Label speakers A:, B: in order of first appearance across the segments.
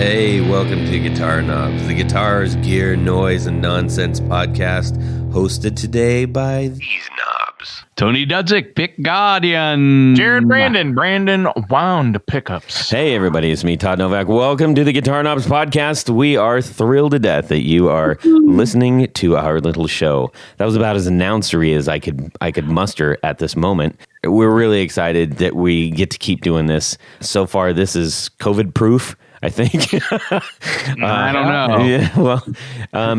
A: Hey, welcome to Guitar Knobs, the guitars, gear, noise, and nonsense podcast, hosted today by these knobs.
B: Tony Dudzik, Pick Guardian.
C: Jared Brandon Wound Pickups.
A: Hey, everybody, it's me, Todd Novak. Welcome to the Guitar Knobs podcast. We are thrilled to death that you are listening to our little show. That was about as announcery as I could muster at this moment. We're really excited that we get to keep doing this. So far, this is COVID-proof, I think.
B: I don't know.
A: Yeah, well,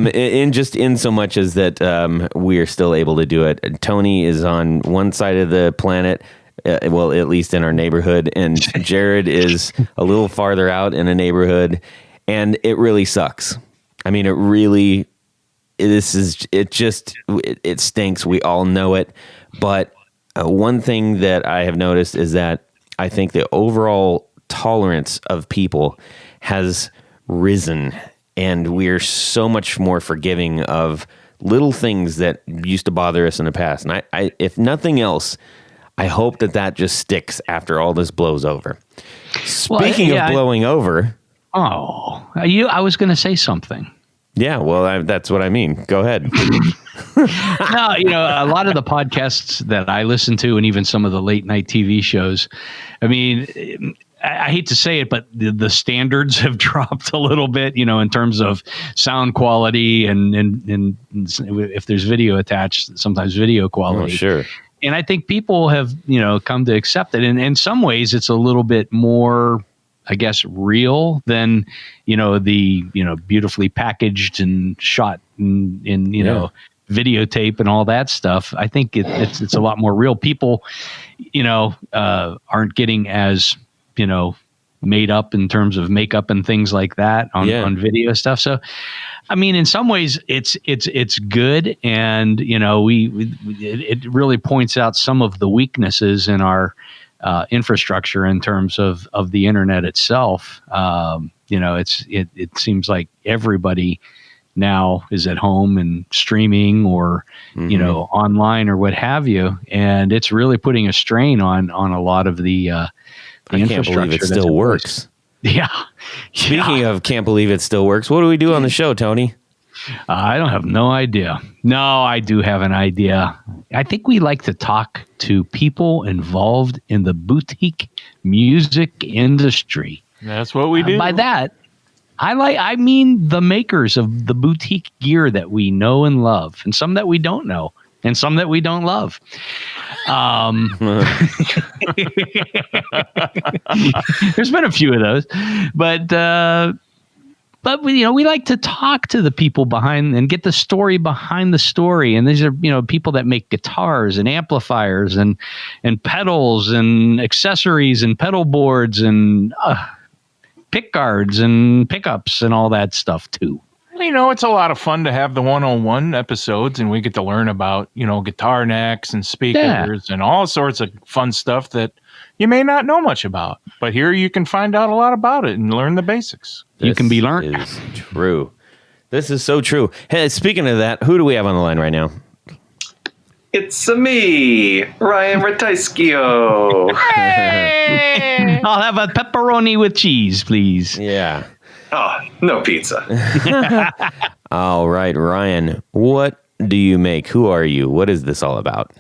A: in so much as that we are still able to do it. Tony is on one side of the planet, well, at least in our neighborhood, and Jared is a little farther out in a neighborhood, and it really sucks. I mean, it stinks. We all know it, but one thing that I have noticed is that I think the overall tolerance of people has risen, and we're so much more forgiving of little things that used to bother us in the past. And I if nothing else, I hope that just sticks after all this blows over. Speaking of blowing over.
B: I was going to say something.
A: Yeah, well, that's what I mean. Go ahead.
B: No, a lot of the podcasts that I listen to, and even some of the late night TV shows, I mean, I hate to say it, but the standards have dropped a little bit, in terms of sound quality and if there's video attached, sometimes video quality.
A: Oh, sure.
B: And I think people have, come to accept it. And in some ways, it's a little bit more, I guess, real than, the, beautifully packaged and shot in videotape and all that stuff. I think it's a lot more real. People, aren't getting as, made up in terms of makeup and things like that on video stuff. So, I mean, in some ways it's good. And, it really points out some of the weaknesses in our infrastructure in terms of the internet itself. It seems like everybody now is at home and streaming or, online or what have you. And it's really putting a strain on a lot lot of the
A: I can't believe it still works.
B: Yeah.
A: Speaking of can't believe it still works, what do we do on the show, Tony?
B: I don't have no idea. No, I do have an idea. I think we like to talk to people involved in the boutique music industry.
C: That's what we do.
B: By that, I mean the makers of the boutique gear that we know and love, and some that we don't know, and some that we don't love. There's been a few of those, but we like to talk to the people behind and get the story behind the story. And these are, people that make guitars and amplifiers and pedals and accessories and pedal boards and pick guards and pickups and all that stuff too.
C: It's a lot of fun to have the 101 episodes, and we get to learn about, guitar necks and speakers and all sorts of fun stuff that you may not know much about. But here you can find out a lot about it and learn the basics.
B: You can be learned.
A: This is true. This is so true. Hey, speaking of that, who do we have on the line right now?
D: It's me, Ryan Ratajski.
B: Hey! I'll have a pepperoni with cheese, please.
A: Yeah.
D: Oh, no pizza.
A: All right, Ryan, what do you make? Who are you? What is this all about?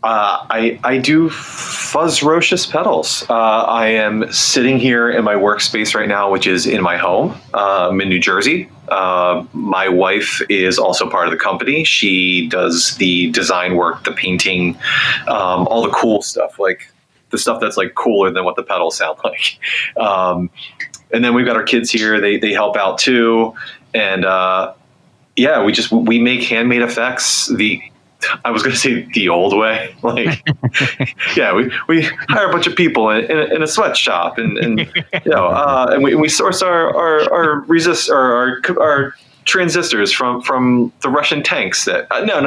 D: I do Fuzzrocious Pedals. I am sitting here in my workspace right now, which is in my home. I'm in New Jersey. My wife is also part of the company. She does the design work, the painting, all the cool stuff, like the stuff that's like cooler than what the pedals sound like. And then we've got our kids here. They help out too. And we make handmade effects. I was going to say the old way. Like, we hire a bunch of people in a sweatshop and we source our transistors from the Russian tanks that no.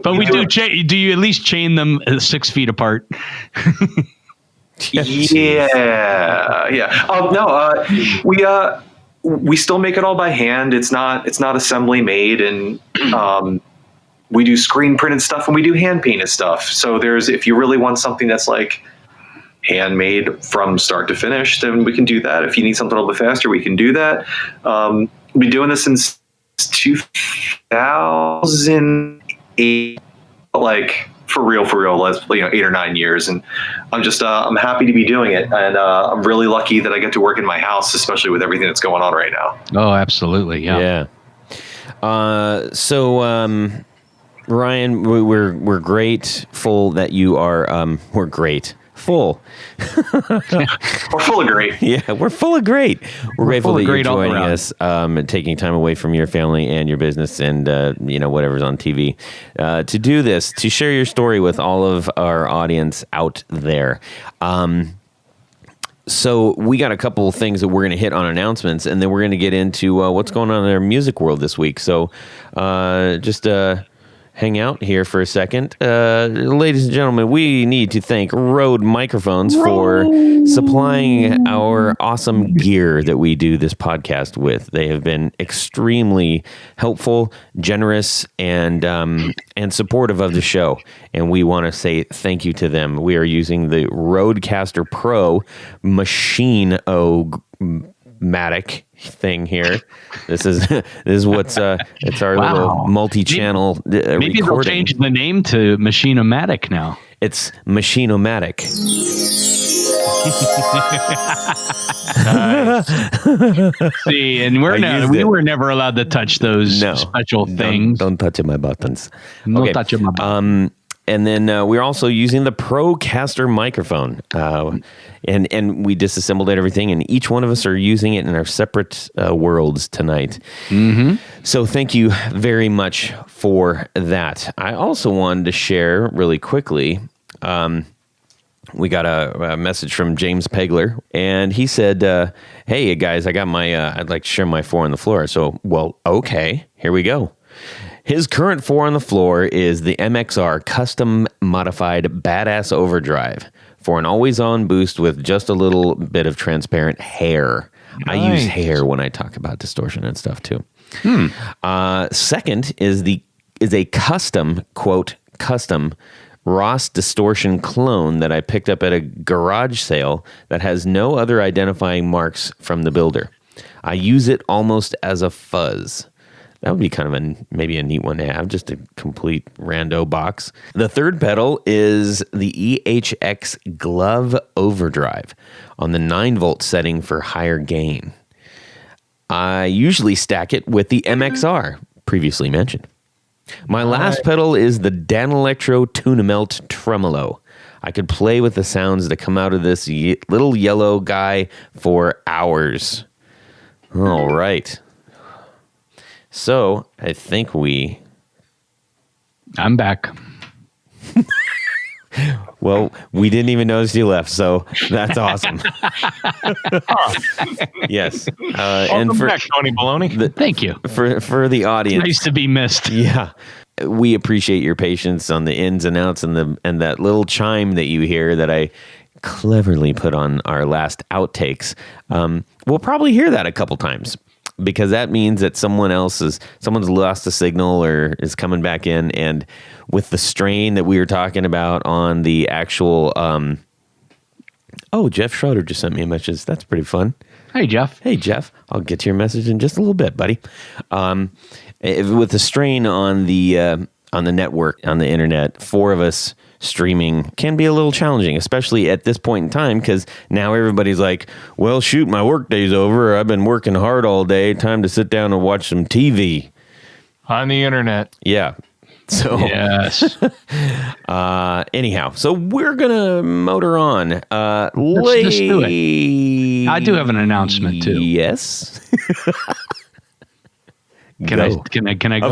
B: But we do. Do you at least chain them 6 feet apart?
D: We still make it all by hand. It's not assembly made, and we do screen printed stuff and we do hand painted stuff. So if you really want something that's like handmade from start to finish, then we can do that. If you need something a little bit faster, we can do that. We've been doing this since 2008, like for real, 8 or 9 years. And I'm happy to be doing it. And I'm really lucky that I get to work in my house, especially with everything that's going on right now.
B: Oh, absolutely. Yeah.
A: Ryan, we're grateful that you are, we're great. Full.
D: We're full of great.
A: Yeah, we're full of great. We're grateful that you're joining us, taking time away from your family and your business and, whatever's on TV, to do this, to share your story with all of our audience out there. So we got a couple of things that we're going to hit on announcements, and then we're going to get into what's going on in our music world this week. So just hang out here for a second. Ladies and gentlemen, we need to thank Rode Microphones for supplying our awesome gear that we do this podcast with. They have been extremely helpful, generous, and supportive of the show. And we want to say thank you to them. We are using the Rodecaster Pro Machine-O-Matic thing here. This is what's it's our little multi-channel
B: maybe
A: recording.
B: They'll change the name to Machine-O-Matic now.
A: It's Machine-O-Matic.
B: See, and we were never allowed to touch those special things.
A: Don't touch my buttons.
B: No touching my buttons.
A: And then we're also using the Procaster microphone. And we disassembled everything, and each one of us are using it in our separate worlds tonight.
B: Mm-hmm.
A: So thank you very much for that. I also wanted to share really quickly, we got a message from James Pegler, and he said, hey, guys, I got I'd like to share my 4 on the floor. So, well, okay, here we go. His current 4 on the floor is the MXR custom modified badass overdrive for an always-on boost with just a little bit of transparent hair. Nice. I use hair when I talk about distortion and stuff too. Second is a custom, quote, custom Ross distortion clone that I picked up at a garage sale that has no other identifying marks from the builder. I use it almost as a fuzz. That would be kind of maybe a neat one to have, just a complete rando box. The third pedal is the EHX Glove Overdrive on the 9-volt setting for higher gain. I usually stack it with the MXR, previously mentioned. My last pedal is the Danelectro Tunamelt Tremolo. I could play with the sounds that come out of this little yellow guy for hours. All right. So, I think
B: I'm back.
A: Well, we didn't even notice you left, so that's awesome. Yes.
C: Welcome back, Tony Baloney.
B: Thank you.
A: For the audience.
B: It's nice to be missed.
A: Yeah. We appreciate your patience on the ins and outs and that little chime that you hear that I cleverly put on our last outtakes. We'll probably hear that a couple times, because that means that someone's lost a signal or is coming back in. And with the strain that we were talking about on the actual, Jeff Schroeder just sent me a message. That's pretty fun.
B: Hey, Jeff.
A: Hey, Jeff. I'll get to your message in just a little bit, buddy. With the strain on the network, on the internet, 4 of us streaming can be a little challenging, especially at this point in time, because now everybody's like, well, shoot, my work day's over. I've been working hard all day. Time to sit down and watch some TV.
C: On the internet.
A: Yeah. So,
B: yes.
A: Anyhow, so we're going to motor on.
B: Let's just do it. I do have an announcement, too.
A: Yes.
B: Can I go?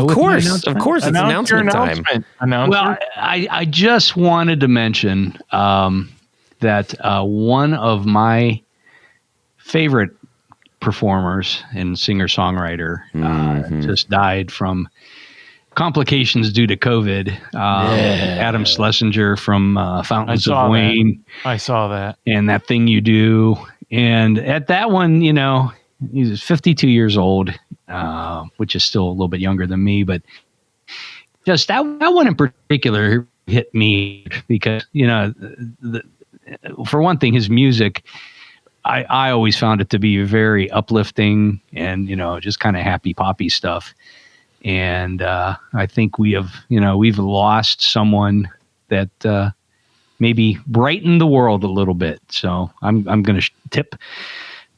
A: Of course, it's announcement
C: time.
B: Well, I just wanted to mention that one of my favorite performers and singer-songwriter just died from complications due to COVID. Adam Schlesinger from Fountains of Wayne.
C: I saw that.
B: And That Thing You Do. And at that one, he's 52 years old, which is still a little bit younger than me, but just that one in particular hit me because, for one thing, his music, I always found it to be very uplifting and, just kind of happy poppy stuff. And I think we've lost someone that maybe brightened the world a little bit. So I'm going to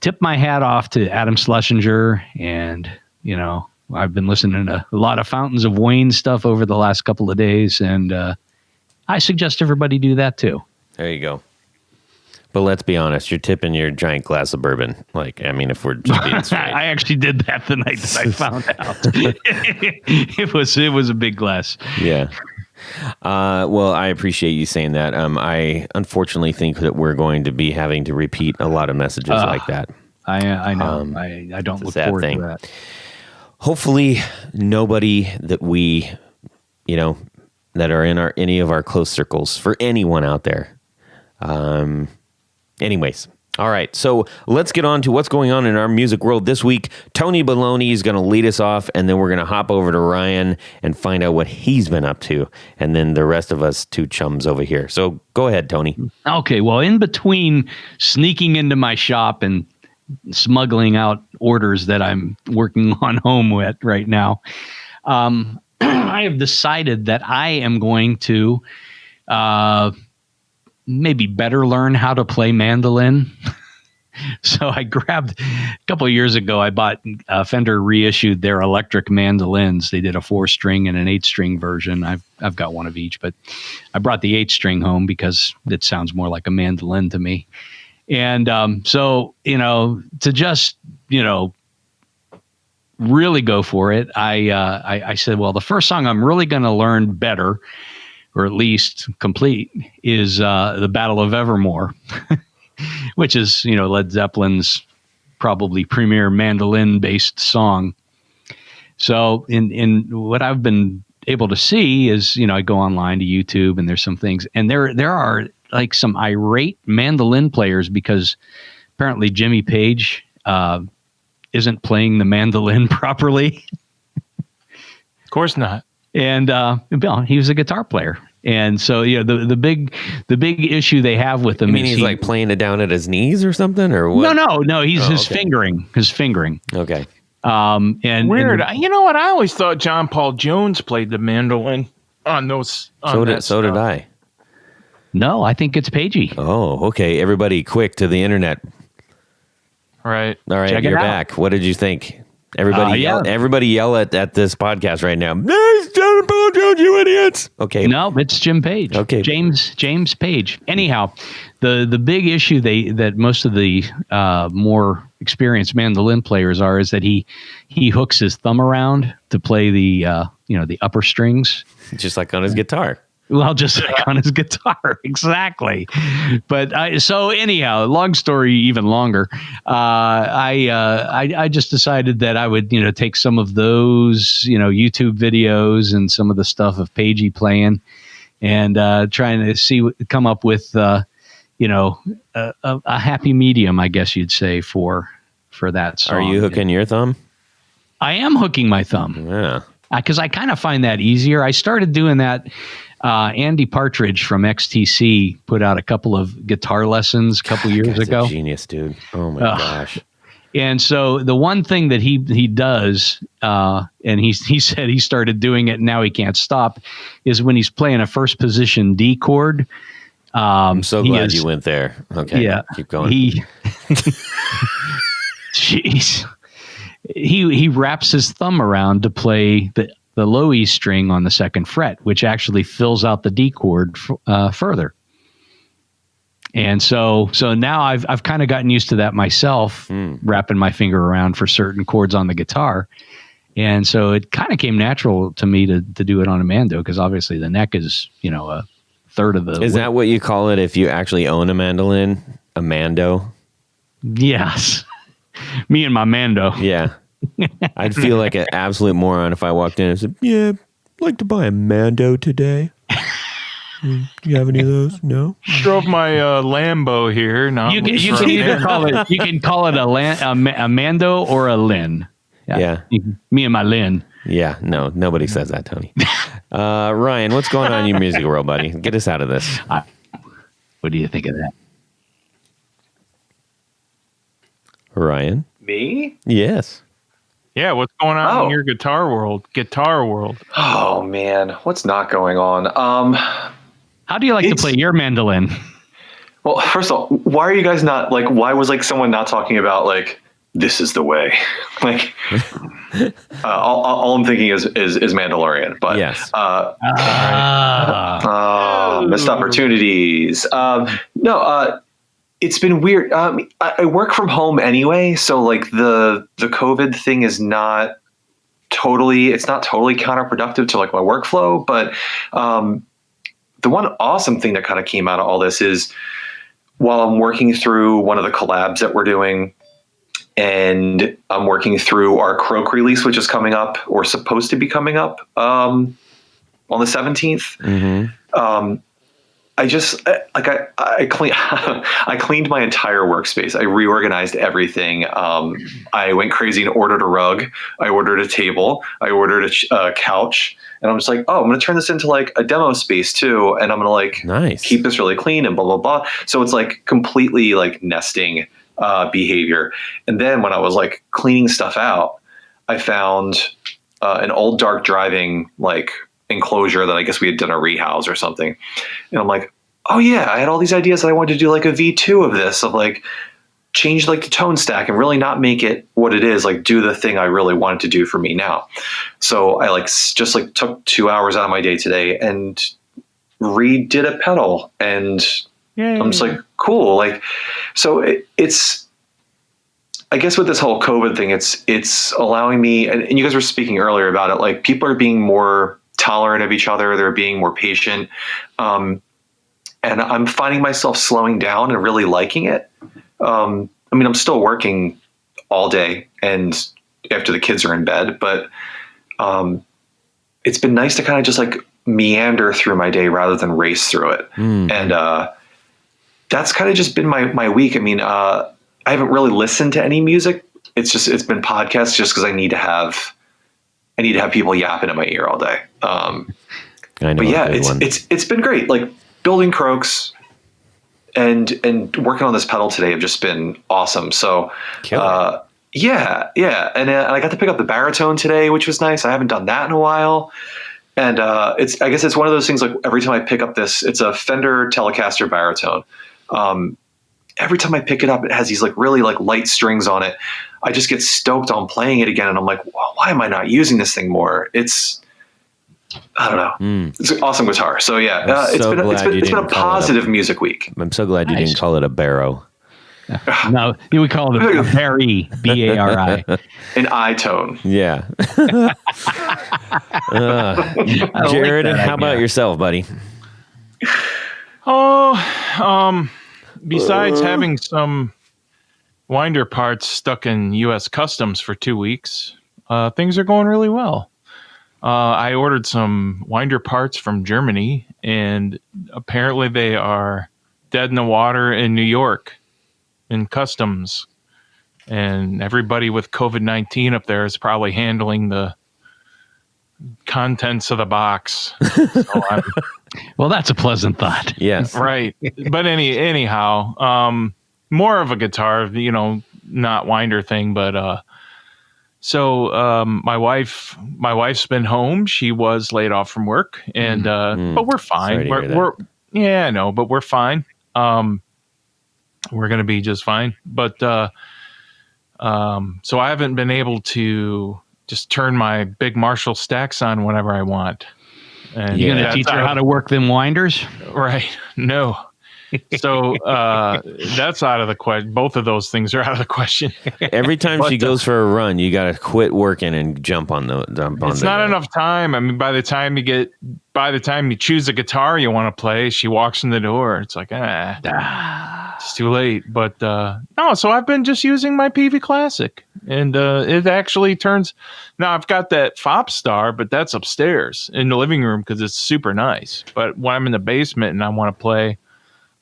B: tip my hat off to Adam Schlesinger. And, I've been listening to a lot of Fountains of Wayne stuff over the last couple of days. And I suggest everybody do that too.
A: There you go. But let's be honest, you're tipping your giant glass of bourbon. If we're just being straight.
B: I actually did that the night that I found out. It was a big glass.
A: Yeah. Well, I appreciate you saying that. I unfortunately think that we're going to be having to repeat a lot of messages like that.
B: I know. I don't look forward to that.
A: Hopefully, nobody that we, that are in any of our close circles, for anyone out there. Anyways, all right, so let's get on to what's going on in our music world this week. Tony Baloney is going to lead us off, and then we're going to hop over to Ryan and find out what he's been up to, and then the rest of us two chums over here. So go ahead, Tony.
B: Okay, well, in between sneaking into my shop and smuggling out orders that I'm working on home with right now, I have decided that I am going to maybe better learn how to play mandolin. So I grabbed, a couple of years ago, I bought Fender reissued their electric mandolins. They did a 4-string and an 8-string version. I've got one of each, but I brought the 8-string home because it sounds more like a mandolin to me. And so, to just, really go for it, I said, well, the first song I'm really going to learn better, or at least complete, is the Battle of Evermore, which is, Led Zeppelin's probably premier mandolin-based song. So in what I've been able to see is, I go online to YouTube and there's some things, and there are like some irate mandolin players because apparently Jimmy Page isn't playing the mandolin properly.
C: Of course not.
B: And he was a guitar player, and so the big issue they have with him.
A: You mean he's like playing it down at his knees or something, or what?
B: No. He's fingering.
A: Okay.
B: And
C: weird. You know what? I always thought John Paul Jones played the mandolin on those.
A: So did I.
B: No, I think it's Pagey.
A: Oh, okay. Everybody, quick to the internet.
C: Right.
A: All right, you're back. What did you think? Everybody yell at this podcast right now. There's John Paul Jones, you idiots. Okay.
B: No, it's Jim Page. Okay. James Page. Anyhow, the big issue that most of the more experienced mandolin players is that he hooks his thumb around to play the upper strings.
A: Just like on his guitar.
B: Well, just like on his guitar, exactly. But so anyhow, long story, even longer. I just decided that I would, take some of those, YouTube videos and some of the stuff of Pagey playing, and trying to come up with, a happy medium, I guess you'd say, for that song.
A: Are you hooking your thumb?
B: I am hooking my thumb.
A: Yeah.
B: Because I kind of find that easier. I started doing that. Andy Partridge from XTC put out a couple of guitar lessons a couple years ago.
A: Genius, dude. Oh my gosh.
B: And so the one thing that he does, and he said he started doing it and now he can't stop, is when he's playing a first position D chord.
A: I'm so glad you went there. Okay.
B: Yeah.
A: Keep going.
B: He wraps his thumb around to play the low E string on the second fret, which actually fills out the D chord further. And so now I've kind of gotten used to that myself, wrapping my finger around for certain chords on the guitar. And so it kind of came natural to me to do it on a mando, because obviously the neck is, a third of the...
A: Is that what you call it if you actually own a mandolin? A mando?
B: Yes. Me and my mando.
A: Yeah. I'd feel like an absolute moron if I walked in and said, yeah, I'd like to buy a mando today. Do you have any of those? No?
C: Drove my Lambo here. No,
B: you can either call it, a mando or a Lin.
A: Yeah.
B: Me and my Lin.
A: Yeah, no, nobody says that, Tony. Ryan, what's going on in your music world, buddy? Get us out of this.
B: What do you think of that?
A: Ryan?
D: Me?
A: Yes.
C: Yeah, what's going on in your guitar world?
D: Oh man, what's not going on?
B: How do you like to play your mandolin?
D: Well, first of all, why are you guys not like? Why was like someone not talking about like this is the way? Like, all I'm thinking is Mandalorian, but
A: yes,
D: missed opportunities. No, it's been weird. I work from home anyway, so like the COVID thing is not totally counterproductive to like my workflow. But the one awesome thing that kind of came out of all this is while I'm working through one of the collabs that we're doing, and I'm working through our Croak release, which is coming up or supposed to be coming up on the 17th.
A: Mm-hmm.
D: I just I cleaned my entire workspace. I reorganized everything. I went crazy and ordered a rug. I ordered a table. I ordered a couch. And I'm just like, oh, I'm going to turn this into like a demo space too. And I'm going to like keep this really clean and blah, blah, blah. So it's like completely like nesting behavior. And then when I was like cleaning stuff out, I found an old dark driving like enclosure that I guess we had done a rehouse or something. And I'm like, oh yeah, I had all these ideas that I wanted to do like a V2 of this, of like change like the tone stack and really not make it what it is, like do the thing I really wanted to do for me now. So I like just like took 2 hours out of my day today and redid a pedal, and I'm just like, cool. Like, so it's, I guess with this whole COVID thing, it's allowing me, and you guys were speaking earlier about it, like people are being more tolerant of each other. They're being more patient. And I'm finding myself slowing down and really liking it. I mean, I'm still working all day and after the kids are in bed, but it's been nice to kind of just like meander through my day rather than race through it. And that's kind of just been my week. I mean, I haven't really listened to any music. It's been podcasts just because I need to have people yapping in my ear all day.
A: I know,
D: but yeah, it's been great. Like building Croaks and working on this pedal today have just been awesome. So yeah. And I got to pick up the baritone today, which was nice. I haven't done that in a while. And I guess it's one of those things, like every time I pick up this, it's a Fender Telecaster baritone. Every time I pick it up, it has these like really like light strings on it. I just get stoked on playing it again. And I'm like, well, why am I not using this thing more? I don't know. It's an awesome guitar. So yeah, it's been a positive music week.
A: I'm so glad you didn't call it a barrow.
B: No, you would call it a Bari, B-A-R-I.
D: An I-tone.
A: Yeah. Jared, how about yourself, buddy?
C: Besides having some winder parts stuck in U.S. Customs for 2 weeks, things are going really well. I ordered some winder parts from Germany, and apparently they are dead in the water in New York in customs. And everybody with COVID-19 up there is probably handling the contents of the box. So
B: well, that's a pleasant thought.
A: Yes.
C: Right. But anyhow, more of a guitar, not winder thing, but so my wife's been home. She was laid off from work, and but we're fine. But we're fine. We're gonna be just fine. But so I haven't been able to just turn my big Marshall stacks on whenever I want. And
B: you're gonna teach her how to work them winders?
C: Right. No. So that's out of the question. Both of those things are out of the question.
A: Every time she goes for a run, you got to quit working and jump on. It's
C: not enough time. I mean, by the time you choose a guitar you want to play, she walks in the door. It's like, it's too late. But no, so I've been just using my PV Classic, and it actually turns. Now I've got that Fop Star, but that's upstairs in the living room because it's super nice. But when I'm in the basement and I want to play,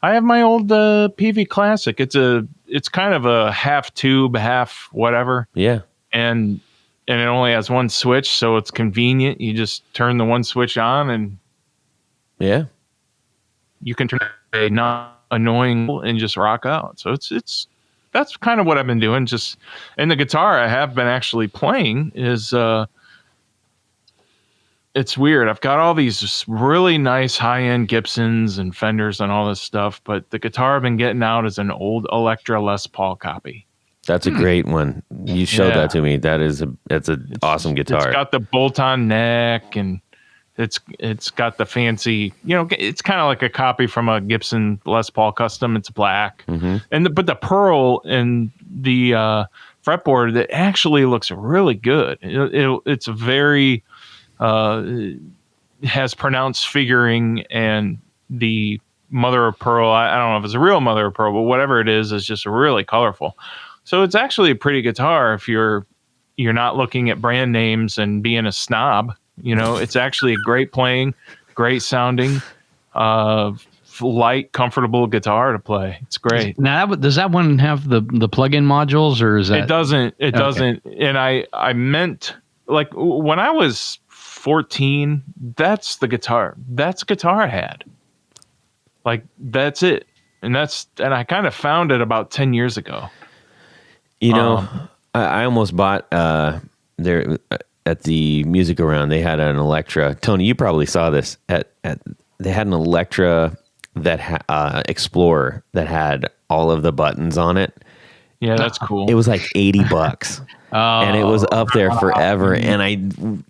C: I have my old PV Classic. It's kind of a half tube, half whatever.
A: Yeah.
C: And it only has one switch, so it's convenient. You just turn the one switch on, and
A: yeah,
C: you can turn a annoying and just rock out. So that's kind of what I've been doing. Just, and the guitar I have been actually playing is it's weird. I've got all these just really nice high-end Gibsons and Fenders and all this stuff, but the guitar I've been getting out is an old Electra Les Paul copy.
A: That's a great one. You showed that to me. That's an awesome guitar.
C: It's got the bolt-on neck, and it's got the fancy, it's kind of like a copy from a Gibson Les Paul Custom. It's black, but the pearl and the fretboard, that actually looks really good. It's very has pronounced figuring, and the mother of pearl, I don't know if it's a real mother of pearl, but whatever it is just really colorful. So it's actually a pretty guitar if you're not looking at brand names and being a snob. It's actually a great playing, great sounding, light, comfortable guitar to play. It's great.
B: Now, does that one have the plug-in modules, or is that?
C: It doesn't. It doesn't. And I meant, like, when I was 14, that's the guitar. That's the guitar I had. Like, that's it. And I kind of found it about 10 years ago.
A: I almost bought there at the Music Around. They had an Electra. Tony, you probably saw this. They had an Electra that Explorer that had all of the buttons on it.
C: Yeah, that's cool.
A: It was like $80. And it was up there forever, and I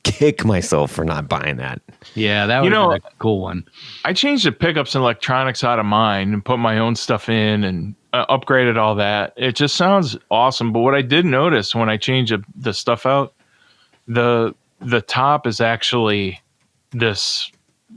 A: kick myself for not buying that.
B: Yeah, that would be a cool one.
C: I changed the pickups and electronics out of mine and put my own stuff in and upgraded all that. It just sounds awesome. But what I did notice when I changed the stuff out, the top is actually this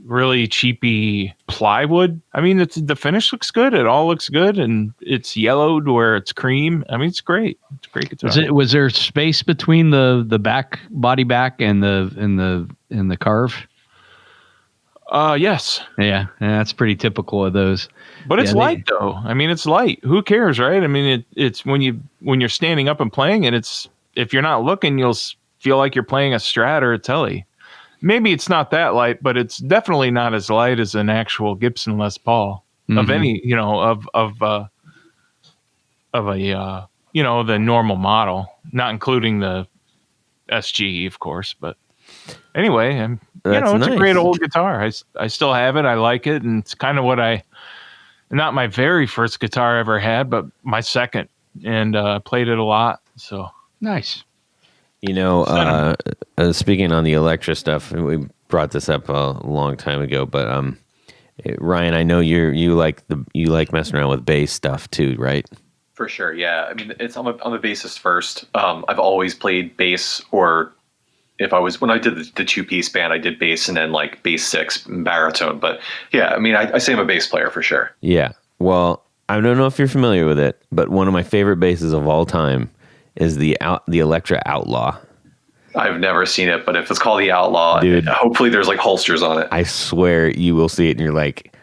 C: really cheapy plywood. I mean, the finish looks good. It all looks good, and it's yellowed where it's cream. I mean, it's great. It's a great guitar.
B: Was there space between the body back and the carve?
C: Yes.
B: Yeah, that's pretty typical of those.
C: But it's light though. I mean, it's light. Who cares, right? I mean, it's when you're standing up and playing it. It's, if you're not looking, you'll feel like you're playing a Strat or a Tele. Maybe it's not that light, but it's definitely not as light as an actual Gibson Les Paul of any, of a the normal model, not including the SG, of course. But anyway, it's nice. A great old guitar. I still have it. I like it, and it's kind of what not my very first guitar I ever had, but my second, and played it a lot. So
B: nice.
A: Speaking on the Electra stuff, we brought this up a long time ago, but Ryan, I know you like messing around with bass stuff too, right?
D: For sure, yeah. I mean, I'm a bassist first. I've always played bass, or when I did the 2-piece band, I did bass and then like bass 6 and baritone. But yeah, I mean, I say I'm a bass player for sure.
A: Yeah. Well, I don't know if you're familiar with it, but one of my favorite basses of all time is the Electra Outlaw.
D: I've never seen it, but if it's called the Outlaw, dude, hopefully there's like holsters on it.
A: I swear you will see it and you're like,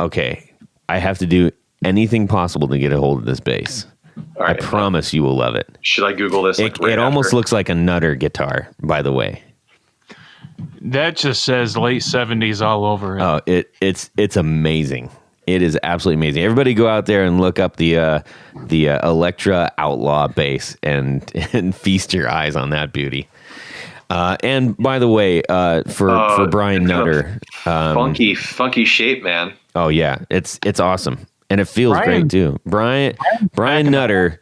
A: okay, I have to do anything possible to get a hold of this bass. All right, I promise you will love it.
D: Should I Google this?
A: It almost looks like a Nutter guitar, by the way.
C: That just says late 70s all over it.
A: Oh, it's amazing. It is absolutely amazing. Everybody go out there and look up the Electra Outlaw bass and feast your eyes on that beauty. And by the way, for Brian Nutter,
D: funky shape, man.
A: Oh yeah, it's awesome, and it feels great too. Brian Nutter.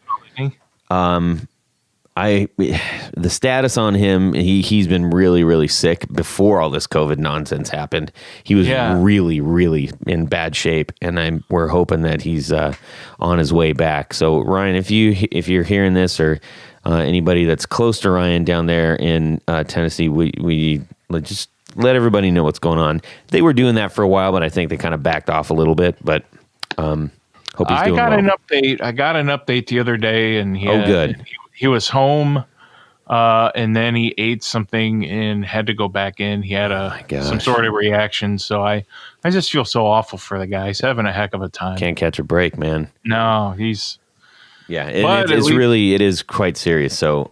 A: The status on him, he's been really, really sick before all this COVID nonsense happened. He was really, really in bad shape, and we're hoping that he's on his way back. So Ryan, if you're hearing this, or anybody that's close to Ryan down there in Tennessee, we just let everybody know what's going on. They were doing that for a while, but I think they kind of backed off a little bit. But hope he's doing well.
C: An update. I got an update the other day, and
A: good.
C: He was home, and then he ate something and had to go back in. He had some sort of reaction. So I just feel so awful for the guy. He's having a heck of a time.
A: Can't catch a break, man.
C: No, he's.
A: Yeah, it is quite serious. So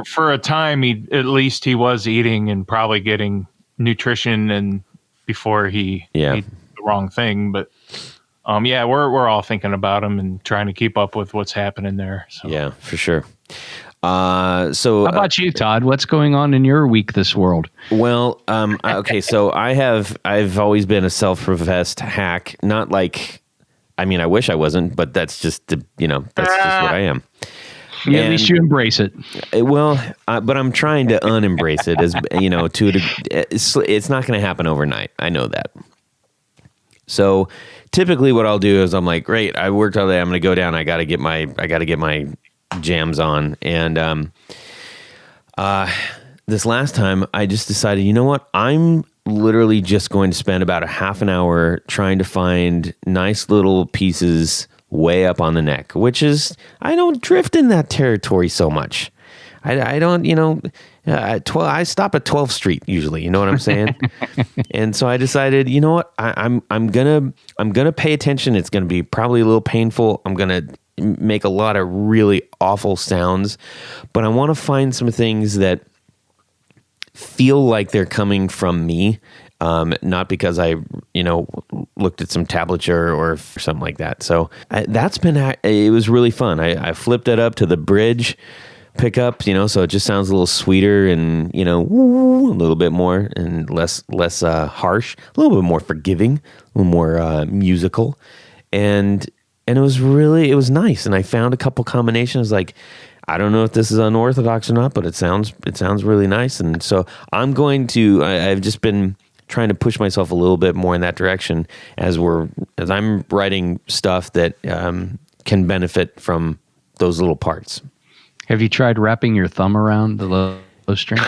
C: for a time, at least he was eating and probably getting nutrition, and before he ate the wrong thing. But Yeah, we're all thinking about them and trying to keep up with what's happening there. So.
A: Yeah, for sure.
B: How about you, Todd? What's going on in your week this world?
A: Well, okay, so I've always been a self-professed hack. Not like, I mean, I wish I wasn't, but that's just that's just what I am.
B: Yeah, at least you embrace it.
A: Well, but I'm trying to unembrace it, as it's not going to happen overnight. I know that. So typically, what I'll do is I'm like, great, I worked all day. I'm going to go down. I got to get my jams on. And this last time, I just decided, you know what? I'm literally just going to spend about a half an hour trying to find nice little pieces way up on the neck, which is, I don't drift in that territory so much. I don't, I stop at 12th Street usually, you know what I'm saying? And so I decided, you know what, I'm gonna pay attention. It's gonna be probably a little painful. I'm gonna make a lot of really awful sounds, but I want to find some things that feel like they're coming from me. Not because I, looked at some tablature or something like that. So it was really fun. I flipped it up to the bridge pickup, so it just sounds a little sweeter and, a little bit more and less harsh, a little bit more forgiving, a little more musical. And it was nice. And I found a couple combinations like, I don't know if this is unorthodox or not, but it sounds really nice. And so I've just been trying to push myself a little bit more in that direction as I'm writing stuff that can benefit from those little parts.
B: Have you tried wrapping your thumb around the low string?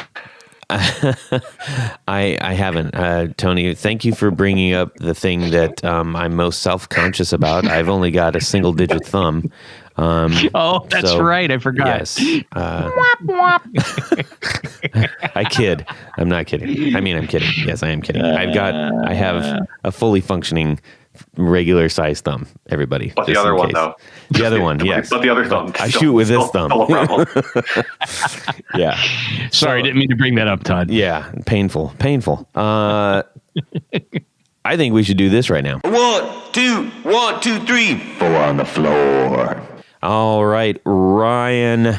A: I haven't. Tony, thank you for bringing up the thing that I'm most self-conscious about. I've only got a single-digit thumb.
B: That's right. I forgot.
A: Yes. I kid. I'm not kidding. I mean, I'm kidding. Yes, I am kidding. I have a fully functioning regular size thumb, everybody.
D: But the other one, though.
A: The other one, yes.
D: But the other thumb.
A: I shoot with this thumb. Yeah.
B: Sorry, didn't mean to bring that up, Todd.
A: Yeah, painful. I think we should do this right now. 1, 2, 3. 4 on the floor. All right, Ryan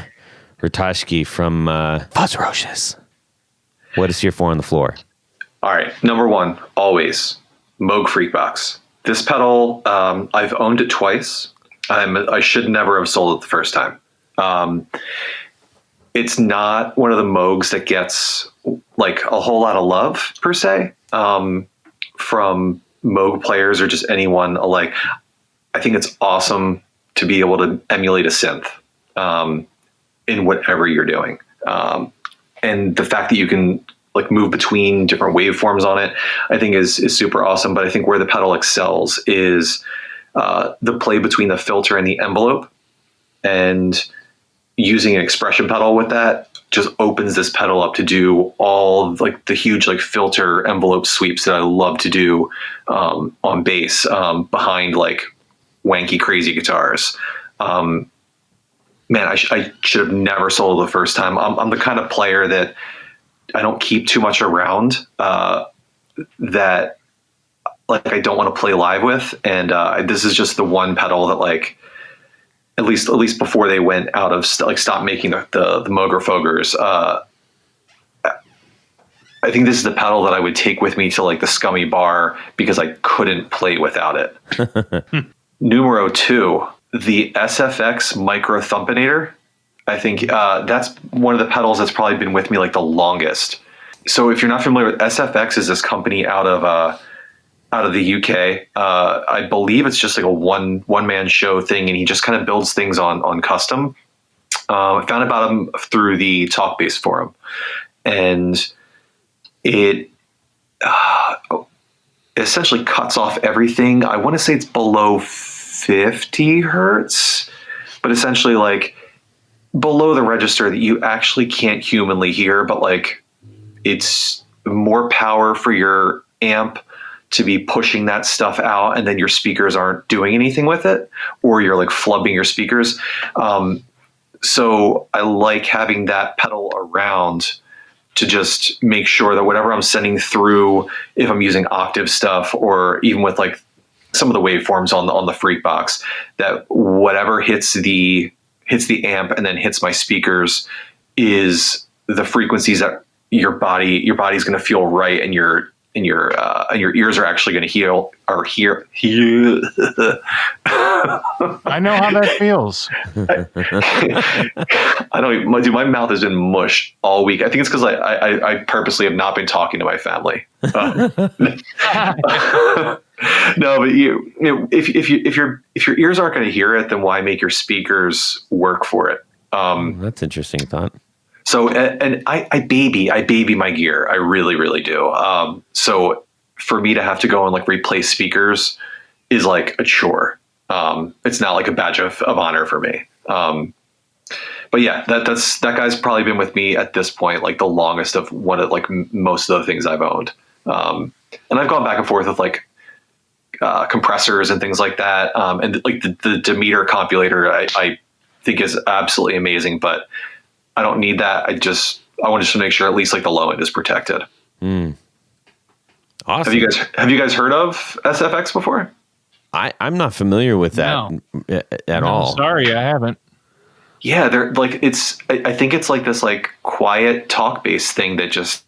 A: Ratajski from Fuzzrocious. What is your 4 on the floor?
D: All right, number 1, always, Moog Freakbox. This pedal, I've owned it twice. I should never have sold it the first time. It's not one of the Moogs that gets like a whole lot of love per se from Moog players or just anyone alike. I think it's awesome to be able to emulate a synth in whatever you're doing. And the fact that you can like move between different waveforms on it, I think is super awesome. But I think where the pedal excels is the play between the filter and the envelope, and using an expression pedal with that just opens this pedal up to do all like the huge like filter envelope sweeps that I love to do on bass behind like wanky crazy guitars. Man, I should have never sold the first time. I'm the kind of player that I don't keep too much around that like I don't want to play live with, and this is just the one pedal that like at least before they went out of stopped making the Moog Fogers. I think this is the pedal that I would take with me to like the Scummy bar because I couldn't play without it. Numero 2, the SFX Micro Thumpinator. I think that's one of the pedals that's probably been with me like the longest. So if you're not familiar with SFX, is this company out of the UK. I believe it's just like a one man show thing, and he just kind of builds things on custom. I found about him through the Talk Bass forum, and it essentially cuts off everything. I want to say it's below 50 hertz, but essentially like below the register that you actually can't humanly hear, but like it's more power for your amp to be pushing that stuff out, and then your speakers aren't doing anything with it, or you're like flubbing your speakers. So I like having that pedal around to just make sure that whatever I'm sending through, if I'm using octave stuff, or even with like some of the waveforms on the Freak box, that whatever hits the amp and then hits my speakers is the frequencies that your body's going to feel right, and your ears are actually going to hear.
C: I know how that feels.
D: I don't even, dude, my mouth has been mush all week. I think it's because I purposely have not been talking to my family. No, but if your ears aren't going to hear it, then why make your speakers work for it?
A: That's interesting thought.
D: So, and I baby my gear. I really, really do. So for me to have to go and like replace speakers is like a chore. It's not like a badge of honor for me. But yeah, that guy's probably been with me at this point, like the longest of one of like most of the things I've owned. And I've gone back and forth with like, compressors and things like that. And like the Demeter compulator, I think is absolutely amazing, but I don't need that. I want to make sure at least like the low end is protected.
A: Awesome.
D: Have you guys heard of SFX before?
A: I'm not familiar with that at all.
C: Sorry, I haven't.
D: Yeah, they're like I think it's like this like quiet talk based thing that just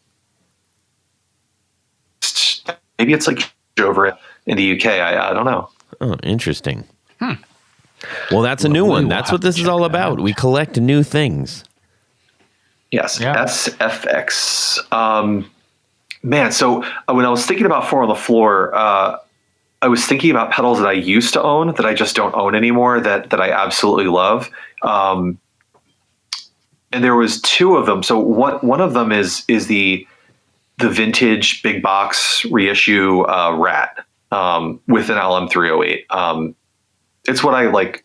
D: maybe it's like over in the UK. I don't know.
A: Oh, interesting. Well, that's a new one. That's what this is all about. We collect new things.
D: Yes, yeah. SFX. Man, so when I was thinking about Four on the Floor, I was thinking about pedals that I used to own that I just don't own anymore that I absolutely love. And there was two of them. So one of them is the vintage big box reissue Rat with an LM308. It's what I like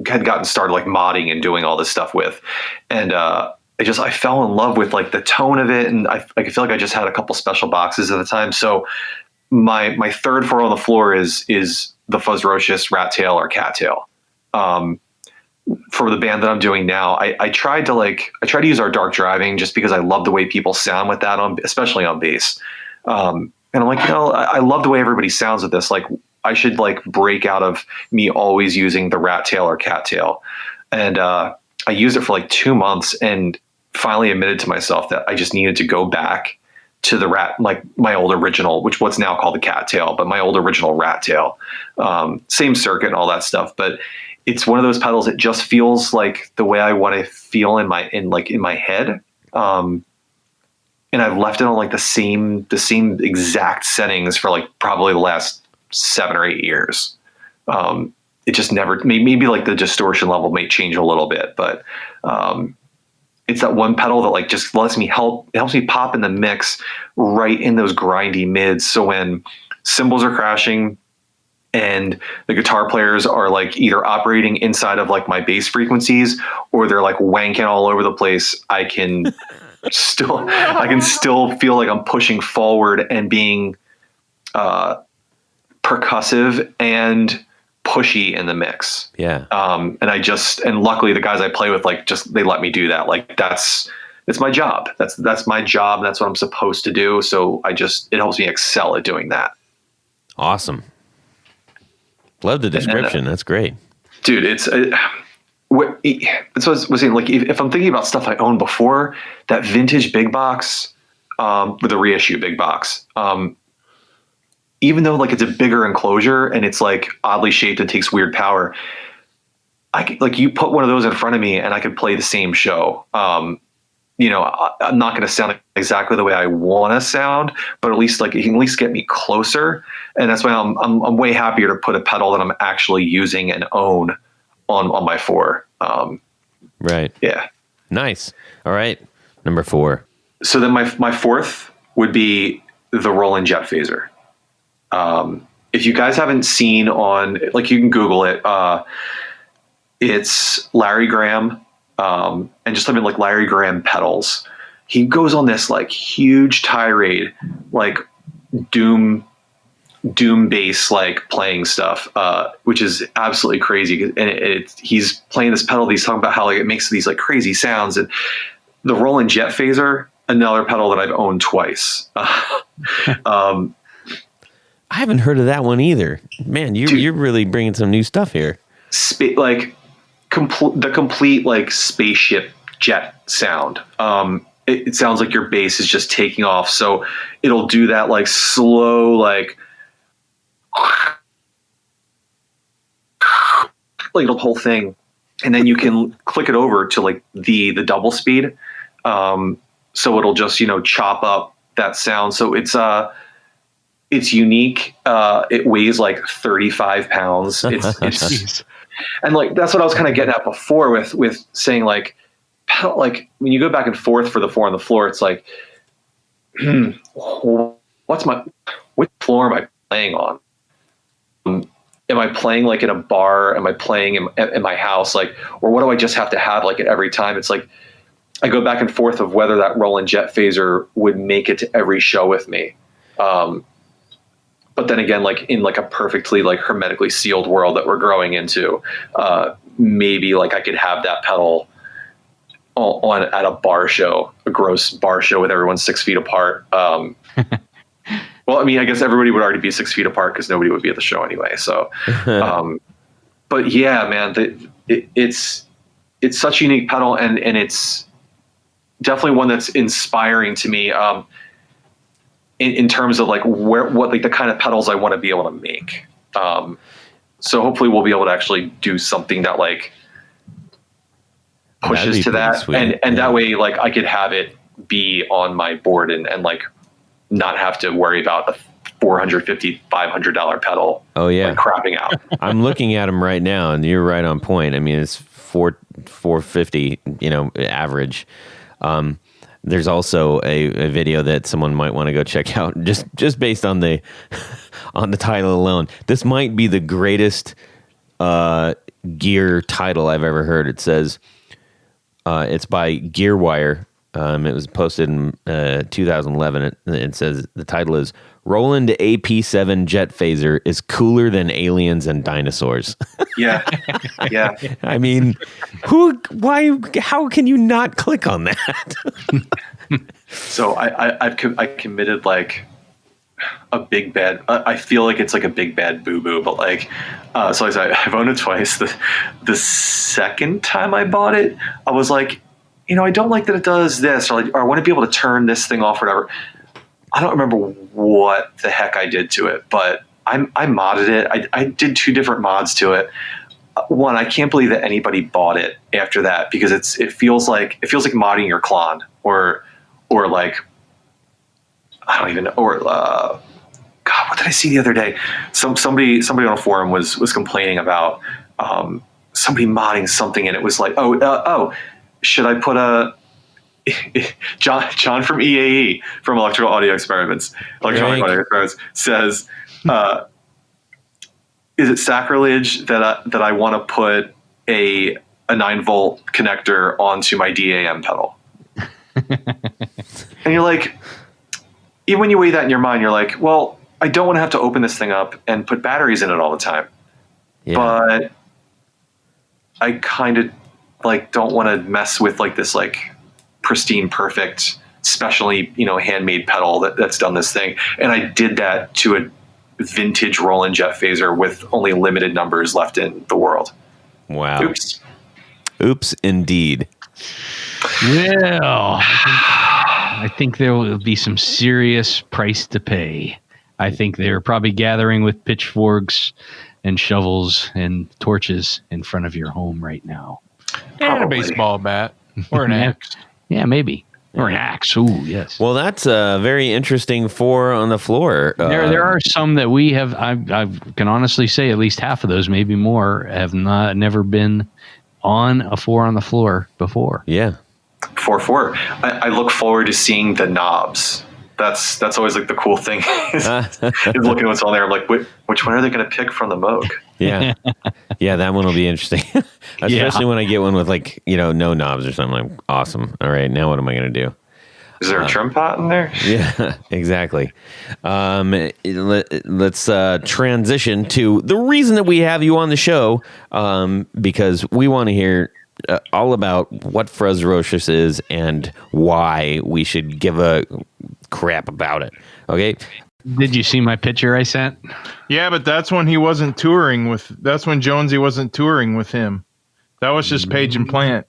D: had gotten started like modding and doing all this stuff with, and I fell in love with like the tone of it, and I feel like I just had a couple special boxes at the time. So my third Four on the Floor is the Fuzzrocious Rat Tail or Cat Tail. For the band that I'm doing now, I tried to use our Dark Driving just because I love the way people sound with that especially on bass. And I'm like, I love the way everybody sounds with this. Like I should like break out of me always using the Rat Tail or Cat Tail. And I used it for like 2 months and finally admitted to myself that I just needed to go back to the Rat, like my old original, what's now called the Cat Tail, but my old original Rat Tail, same circuit and all that stuff. But it's one of those pedals. It just feels like the way I want to feel in my head. And I've left it on like the same exact settings for like probably the last 7 or 8 years. It just never, maybe like the distortion level may change a little bit, but, it's that one pedal that like just helps me pop in the mix right in those grindy mids. So when cymbals are crashing and the guitar players are like either operating inside of like my bass frequencies or they're like wanking all over the place, I can still feel like I'm pushing forward and being percussive and pushy in the mix.
A: Yeah.
D: And luckily the guys I play with, like, they let me do that. Like it's my job. That's my job. And that's what I'm supposed to do. So it helps me excel at doing that.
A: Awesome. Love the description. That's great.
D: Dude, it's what I was saying. Like if I'm thinking about stuff I owned before, that vintage big box, with the reissue big box, even though like it's a bigger enclosure and it's like oddly shaped and takes weird power, you put one of those in front of me and I could play the same show. I'm not going to sound exactly the way I want to sound, but at least like it can at least get me closer. And that's why I'm way happier to put a pedal that I'm actually using and own on my Four.
A: Right.
D: Yeah.
A: Nice. All right. Number 4. So
D: then my fourth would be the Roland Jet Phaser. If you guys haven't seen you can Google it. It's Larry Graham, and just type in like Larry Graham pedals. He goes on this like huge tirade, like doom bass, like playing stuff, which is absolutely crazy. And he's playing this pedal. He's talking about how like it makes these like crazy sounds. And the Roland Jet Phaser, another pedal that I've owned twice.
A: I haven't heard of that one either. Man, you're really bringing some new stuff here.
D: The complete like spaceship jet sound. It sounds like your bass is just taking off. So it'll do that like slow, like the whole thing. And then you can click it over to like the double speed. So it'll just, chop up that sound. So it's unique. It weighs like 35 pounds. It's and like, that's what I was kind of getting at before with saying like when you go back and forth for the 4 on the floor, it's like, which floor am I playing on? Am I playing like in a bar? Am I playing in my house? Like, or what do I just have to have like at every time? It's like, I go back and forth of whether that Roland Jet Phaser would make it to every show with me. But then again, like in like a perfectly like hermetically sealed world that we're growing into, maybe like I could have that pedal on at a bar show, a gross bar show with everyone 6 feet apart. Well, I mean, I guess everybody would already be 6 feet apart because nobody would be at the show anyway. So, but yeah, man, it's such a unique pedal, and it's definitely one that's inspiring to me. In terms of like what like the kind of pedals I want to be able to make. So hopefully we'll be able to actually do something that like pushes to that. And that way, like I could have it be on my board and like not have to worry about a $450, $500 pedal.
A: Oh yeah.
D: Like crapping out.
A: I'm looking at them right now and you're right on point. I mean, it's $450, average. There's also a video that someone might want to go check out just based on the on the title alone. This might be the greatest gear title I've ever heard. It says it's by GearWire. It was posted in 2011. It says the title is Roland AP7 Jet Phaser is cooler than aliens and dinosaurs.
D: Yeah. Yeah.
A: I mean, how can you not click on that?
D: So I committed like a big bad, I feel like it's like a big bad boo-boo, but like, so I've owned it twice. The second time I bought it, I was like, I don't like that it does this, or I want to be able to turn this thing off or whatever. I don't remember what the heck I did to it, but I modded it. I did 2 different mods to it. One, I can't believe that anybody bought it after that, because it feels like modding your clone or like, I don't even know, or God, what did I see the other day? Somebody on a forum was complaining about somebody modding something, and it was like, should I put a John from EAE, from Electronic Audio Experiments says, is it sacrilege that I want to put a 9-volt connector onto my DAM pedal? And you're like, even when you weigh that in your mind, you're like, well, I don't want to have to open this thing up and put batteries in it all the time. Yeah. But I kind of like don't want to mess with like this like pristine, perfect, specially, handmade pedal that's done this thing. And I did that to a vintage Roland Jet Phaser with only limited numbers left in the world.
A: Wow. Oops, indeed.
B: Well, I think there will be some serious price to pay. I think they're probably gathering with pitchforks and shovels and torches in front of your home right now.
C: And a baseball bat or an axe.
B: Yeah, maybe. Or an axe. Ooh, yes.
A: Well, that's a very interesting 4 on the floor.
B: There are some that we have. I can honestly say at least half of those, maybe more, have never been on a 4 on the floor before.
A: Yeah.
D: 4-4. I look forward to seeing the knobs. That's always like the cool thing is looking at what's on there. I'm like, which one are they going to pick from the Moog?
A: Yeah. Yeah, that one will be interesting. Especially when I get one with like, no knobs or something. Like, awesome. All right, now what am I going to do?
D: Is there a trim pot in there?
A: Yeah, exactly. Let's transition to the reason that we have you on the show, because we want to hear all about what Fuzzrocious is and why we should give a crap about it. Okay?
B: Did you see my picture I sent?
C: Yeah, but that's when he wasn't touring with. That's when Jonesy wasn't touring with him. That was just Page and Plant.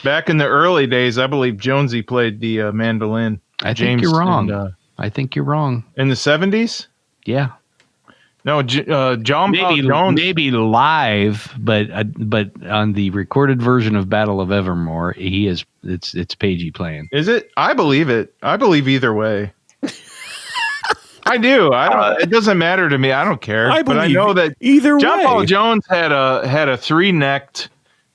C: Back in the early days, I believe Jonesy played the mandolin.
B: I think you're wrong. I think you're wrong.
C: In the 70s?
B: Yeah.
C: No, John Paul Jones.
B: Maybe live, but on the recorded version of Battle of Evermore, it's Pagey playing.
C: Is it? I believe it. I believe either way. I do. I don't. It doesn't matter to me. I don't care. But I know that
A: either
C: John
A: way.
C: Paul Jones had a 3-necked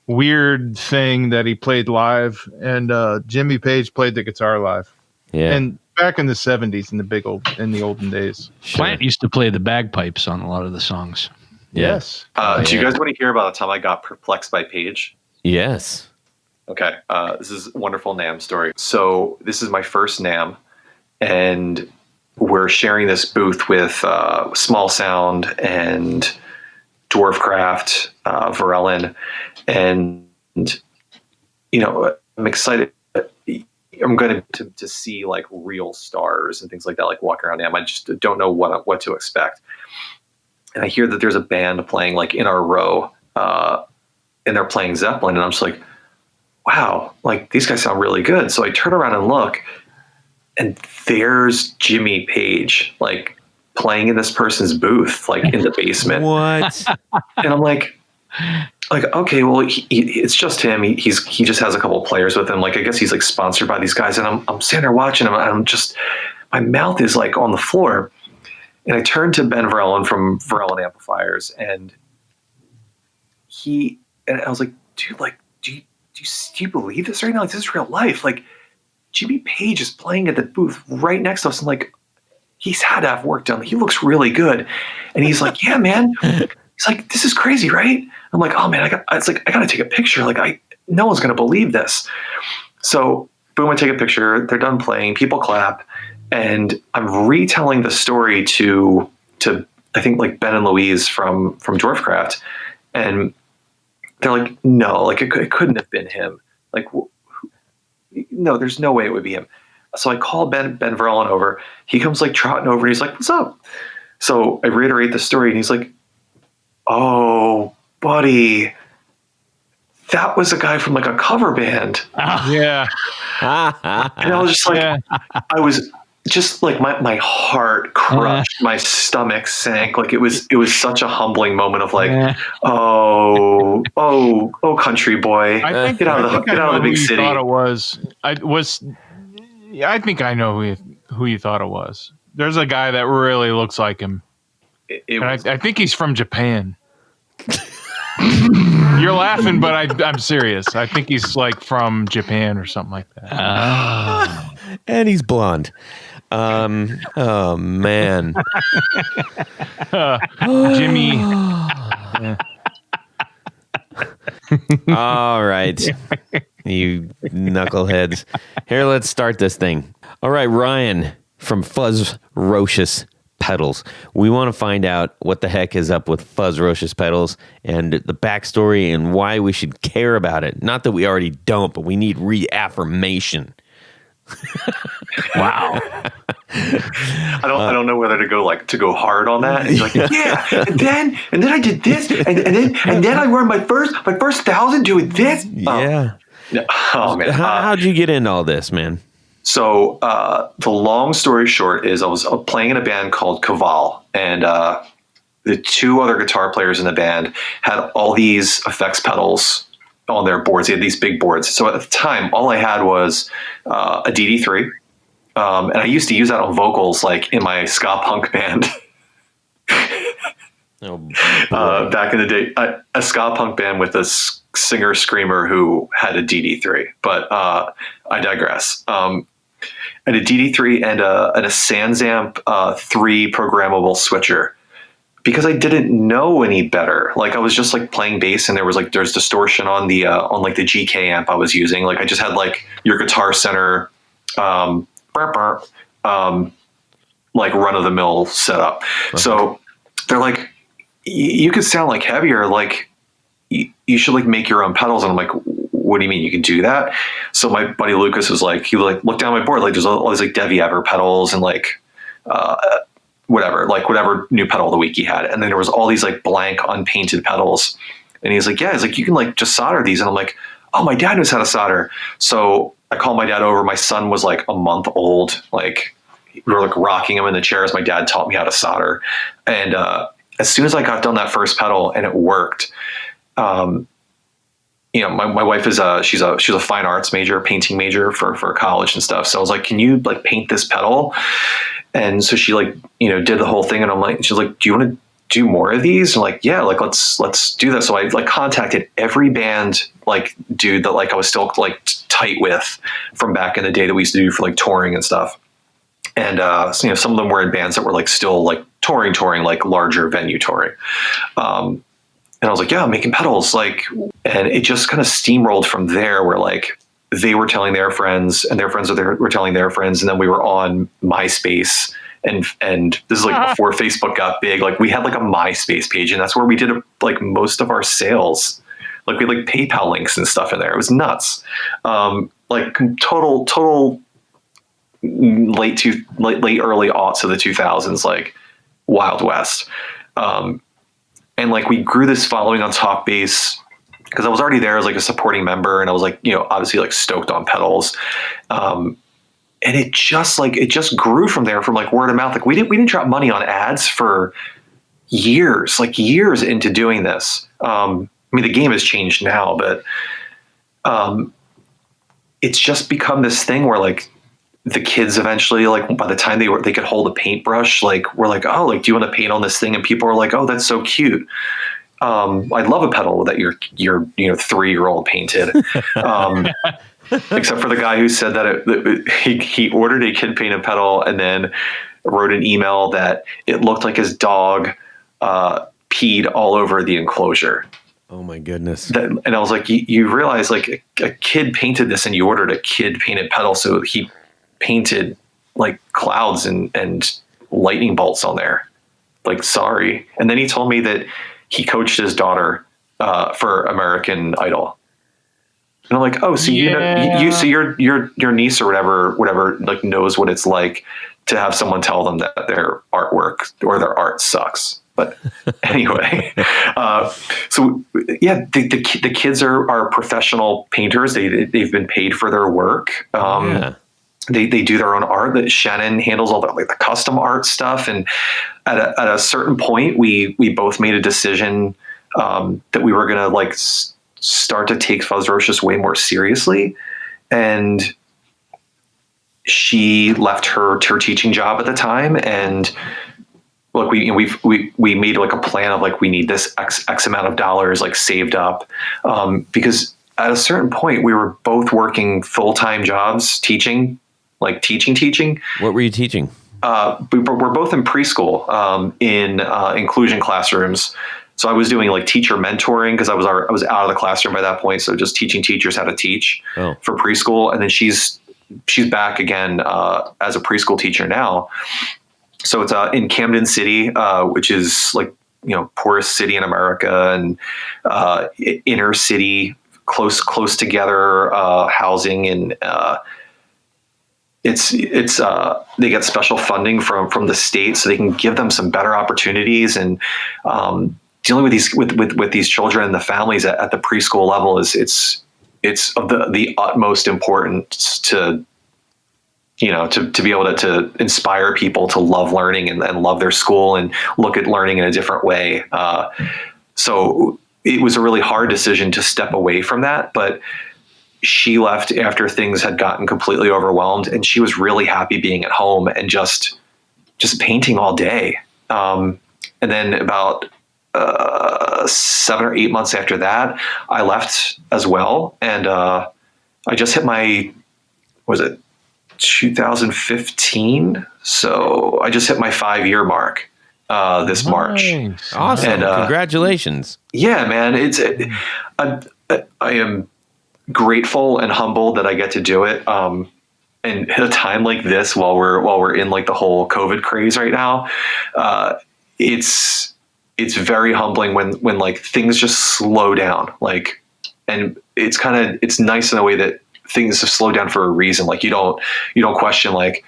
C: weird thing that he played live, and Jimmy Page played the guitar live.
A: Yeah.
C: And back in the 70s, in the olden days,
B: Plant used to play the bagpipes on a lot of the songs.
C: Yes.
D: Do you guys want to hear about the time I got perplexed by Page?
A: Yes.
D: Okay. This is a wonderful NAMM story. So this is my first NAMM, and we're sharing this booth with Small Sound and Dwarfcraft, Varellin, and I'm excited. I'm going to see like real stars and things like that, like walking around NAMM. I just don't know what to expect. And I hear that there's a band playing like in our row, and they're playing Zeppelin, and I'm just like, wow, like these guys sound really good. So I turn around and look, and there's Jimmy Page, like playing in this person's booth, like in the basement.
A: What?
D: And I'm like, okay, well, it's just him. He just has a couple of players with him. Like, I guess he's like sponsored by these guys. And I'm sitting there watching him. And I'm just, my mouth is like on the floor. And I turned to Ben Varellin from Varellin Amplifiers, and I was like, dude, like, do you believe this right now? Like, this is real life. Like, Jimmy Page is playing at the booth right next to us. And like, he's had to have work done. He looks really good. And he's like, yeah, man. He's like, this is crazy, right? I'm like, oh man, I got to take a picture. Like, no one's going to believe this. So boom, I take a picture. They're done playing. People clap. And I'm retelling the story to I think like Ben and Louise from Dwarfcraft. And they're like, no, like it couldn't have been him. Like, no, there's no way it would be him. So I call Ben Varellin over. He comes like trotting over. And he's like, what's up? So I reiterate the story, and he's like, oh, buddy, that was a guy from like a cover band.
C: Yeah.
D: And I was just like, I was just like my heart crushed, my stomach sank. Like it was such a humbling moment of like, oh, country boy,
C: I think,
D: get out of the big city.
C: Thought it was. I think I know who you thought it was. There's a guy that really looks like him. I think he's from Japan. You're laughing, but I'm serious. I think he's like from Japan or something like that.
A: And he's blonde. Oh man.
C: Jimmy.
A: All right. You knuckleheads. Here, let's start this thing. All right, Ryan from Fuzzrocious Pedals. We want to find out what the heck is up with Fuzzrocious Pedals and the backstory and why we should care about it. Not that we already don't, but we need reaffirmation. Wow.
D: I don't know whether to go hard on that. And like, yeah, and then I did this, and then I won my first 1,000 doing this.
A: Yeah.
D: Oh man.
A: How'd you get into all this, man?
D: So the long story short is I was playing in a band called Caval, and the two other guitar players in the band had all these effects pedals on their boards. They had these big boards. So at the time, all I had was a DD3, and I used to use that on vocals, like in my ska punk band. Back in the day, a ska punk band with a singer screamer who had a DD3, but I digress. And a DD3 and a Sansamp 3 programmable switcher, because I didn't know any better. Like I was just like playing bass, and there's distortion on the on the GK amp I was using. Like I just had like your Guitar Center like run of the mill setup. Okay. So they're like, you could sound like heavier, like you should like make your own pedals. And I'm like, what do you mean you can do that? So my buddy Lucas was like, he like looked down my board, like there's all these like Devi Ever pedals and like whatever new pedal of the week he had. And then there was all these like blank unpainted pedals. And he's like, yeah, he's like, you can like just solder these. And I'm like, oh, my dad knows how to solder. So I called my dad over. My son was like a month old. Like we were like rocking him in the chairs. My dad taught me how to solder. And as soon as I got done that first pedal and it worked, you know, my wife is she's a fine arts major, painting major for college and stuff. So I was like, can you like paint this pedal? And so she like, you know, did the whole thing. And I'm like, she's like, do you want to do more of these? And like, yeah, like let's do that. So I like contacted every band like dude that like I was still like tight with from back in the day that we used to do for like touring and stuff. And so, you know, some of them were in bands that were like still like touring like larger venue touring. And I was like, yeah, I'm making pedals, like, and it just kind of steamrolled from there where like they were telling their friends and their friends were telling their friends. And then we were on MySpace and this is like before Facebook got big. Like we had like a MySpace page and that's where we did like most of our sales. Like we had like PayPal links and stuff in there. It was nuts. Like total late early aughts of the 2000s, like Wild West. And like we grew this following on Talkbass because I was already there as like a supporting member and I was like, you know, obviously like stoked on pedals. And it just grew from there, from like word of mouth. Like we didn't drop money on ads for years into doing this. I mean, the game has changed now, but it's just become this thing where like the kids eventually, like by the time they could hold a paintbrush, like we're like, oh, like, do you want to paint on this thing? And people are like, oh, that's so cute. I'd love a pedal that your 3-year-old painted. Except for the guy who said that he ordered a kid painted pedal and then wrote an email that it looked like his dog peed all over the enclosure.
A: Oh my goodness.
D: And I was like, you realize like a kid painted this and you ordered a kid painted pedal. So he painted like clouds and lightning bolts on there. Like, sorry. And then he told me that he coached his daughter for American Idol. And I'm like, oh, so so your niece or whatever, like knows what it's like to have someone tell them that their artwork or their art sucks. But anyway, so yeah, the kids are professional painters. They've been paid for their work. They do their own art. That Shannon handles all the custom art stuff. And at a certain point, we both made a decision that we were gonna like start to take Fuzzrocious way more seriously. And she left her teaching job at the time, and look, we made like a plan of like, we need this X amount of dollars like saved up, because at a certain point we were both working full-time jobs teaching.
A: What were you teaching?
D: We're both in preschool, in inclusion classrooms. So I was doing like teacher mentoring because I was out of the classroom by that point. So just teaching teachers how to teach for preschool. And then she's back again as a preschool teacher now. So it's in Camden City, which is like, you know, poorest city in America, and inner city, close together housing, and it's they get special funding from the state, so they can give them some better opportunities. And dealing with these children and the families at the preschool level it's of the utmost importance to, you know, to be able to inspire people to love learning and love their school and look at learning in a different way. So it was a really hard decision to step away from that, but she left after things had gotten completely overwhelmed, and she was really happy being at home and just painting all day. And then about 7 or 8 months after that, I left as well. And I just hit my, 2015? So I just hit my 5-year mark this March.
A: Awesome. And, congratulations.
D: Yeah, man. I am grateful and humbled that I get to do it. And at a time like this, while we're in like the whole COVID craze right now, it's very humbling when like things just slow down. Like, and it's nice in a way that things have slowed down for a reason. Like you don't question like,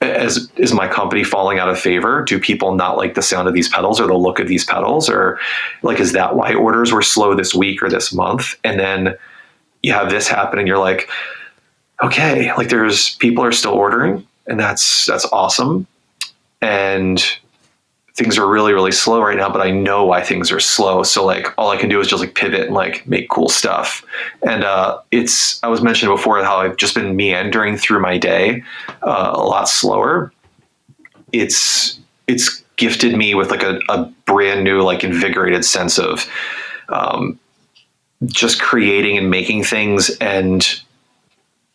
D: is my company falling out of favor? Do people not like the sound of these pedals or the look of these pedals? Or like, is that why orders were slow this week or this month? And then you have this happen and you're like, okay, like there's people are still ordering, and that's awesome. And things are really, really slow right now, but I know why things are slow. So like all I can do is just like pivot and like make cool stuff. And I was mentioning before how I've just been meandering through my day a lot slower. It's gifted me with like a brand new, like invigorated sense of just creating and making things and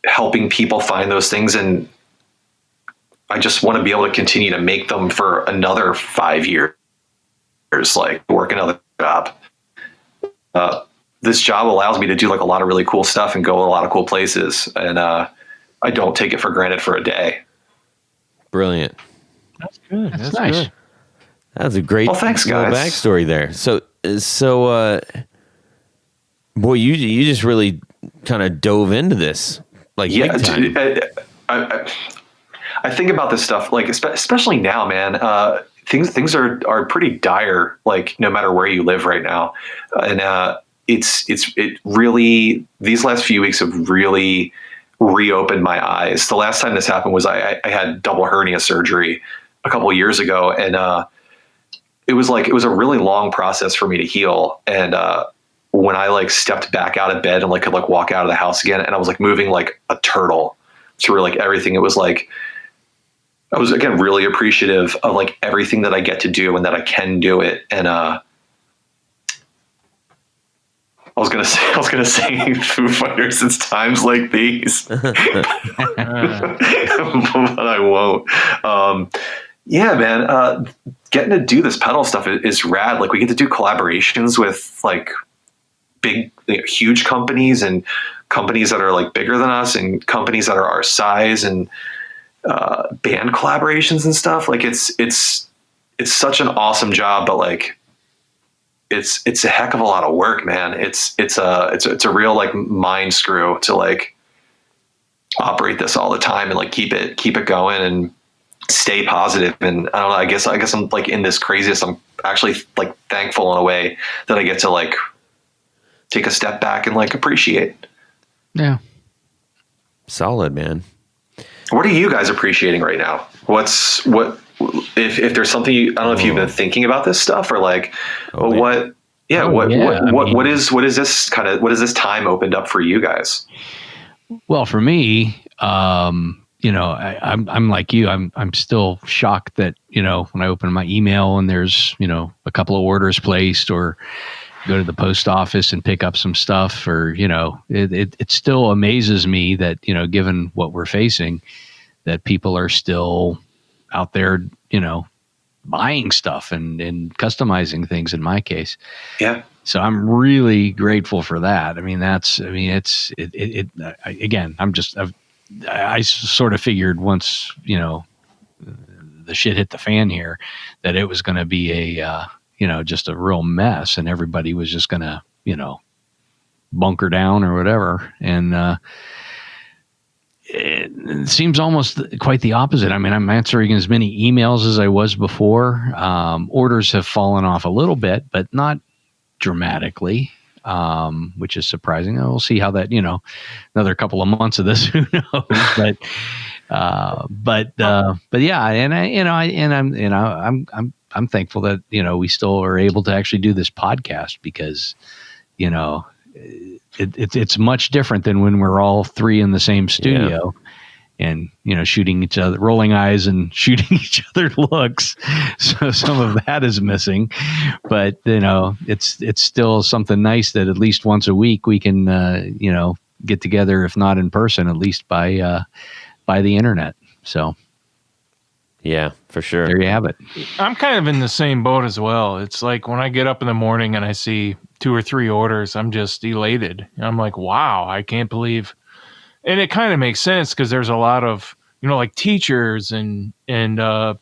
D: helping people find those things. And I just want to be able to continue to make them for another 5 years, like work another job. This job allows me to do like a lot of really cool stuff and go a lot of cool places. And I don't take it for granted for a day.
A: Brilliant.
C: That's good.
B: That's nice.
C: Good.
A: That's a great
D: thanks, guys.
A: backstory there. So, boy, you just really kind of dove into this, like big time.
D: I think about this stuff, like especially now, man. Things are pretty dire, like no matter where you live right now, and it really, these last few weeks have really reopened my eyes. The last time this happened was I had double hernia surgery a couple of years ago, and it was a really long process for me to heal. And when I like stepped back out of bed and like could like walk out of the house again, and I was like moving like a turtle through like everything, it was like I was again really appreciative of like everything that I get to do and that I can do it. And I was gonna say Foo Fighters, it's times like these, but I won't. Yeah, man. Getting to do this pedal stuff is rad. Like we get to do collaborations with like big, huge companies and companies that are like bigger than us and companies that are our size, and band collaborations and stuff. Like it's such an awesome job, but like it's a heck of a lot of work, man. It's a real like mind screw to like operate this all the time and like keep it going and stay positive. And I don't know, I guess I'm like in this craziness. I'm actually like thankful in a way that I get to like take a step back and like appreciate.
B: Yeah.
A: Solid, man.
D: What are you guys appreciating right now? If there's something I don't know if you've been thinking about this stuff or like, what is this time opened up for you guys?
B: Well, for me, I'm like you. I'm still shocked that, when I open my email and there's, a couple of orders placed, or go to the post office and pick up some stuff, or, it still amazes me that, given what we're facing, that people are still out there, buying stuff and customizing things in my case.
D: Yeah.
B: So I'm really grateful for that. I sort of figured once, the shit hit the fan here, that it was going to be just a real mess, and everybody was just going to, bunker down or whatever. And it seems almost quite the opposite. I mean, I'm answering as many emails as I was before. Orders have fallen off a little bit, but not dramatically, which is surprising. We'll see how that, another couple of months of this, who knows? But yeah, and I'm thankful that, we still are able to actually do this podcast, because, it's much different than when we're all three in the same studio. Yeah. And, shooting each other, rolling eyes and shooting each other looks. So some of that is missing, but it's still something nice that at least once a week we can, get together, if not in person, at least by the internet. So.
A: Yeah, for sure.
B: There you have it.
C: I'm kind of in the same boat as well. It's like when I get up in the morning and I see 2 or 3 orders, I'm just elated. I'm like, wow, I can't believe. And it kind of makes sense, because there's a lot of, like teachers and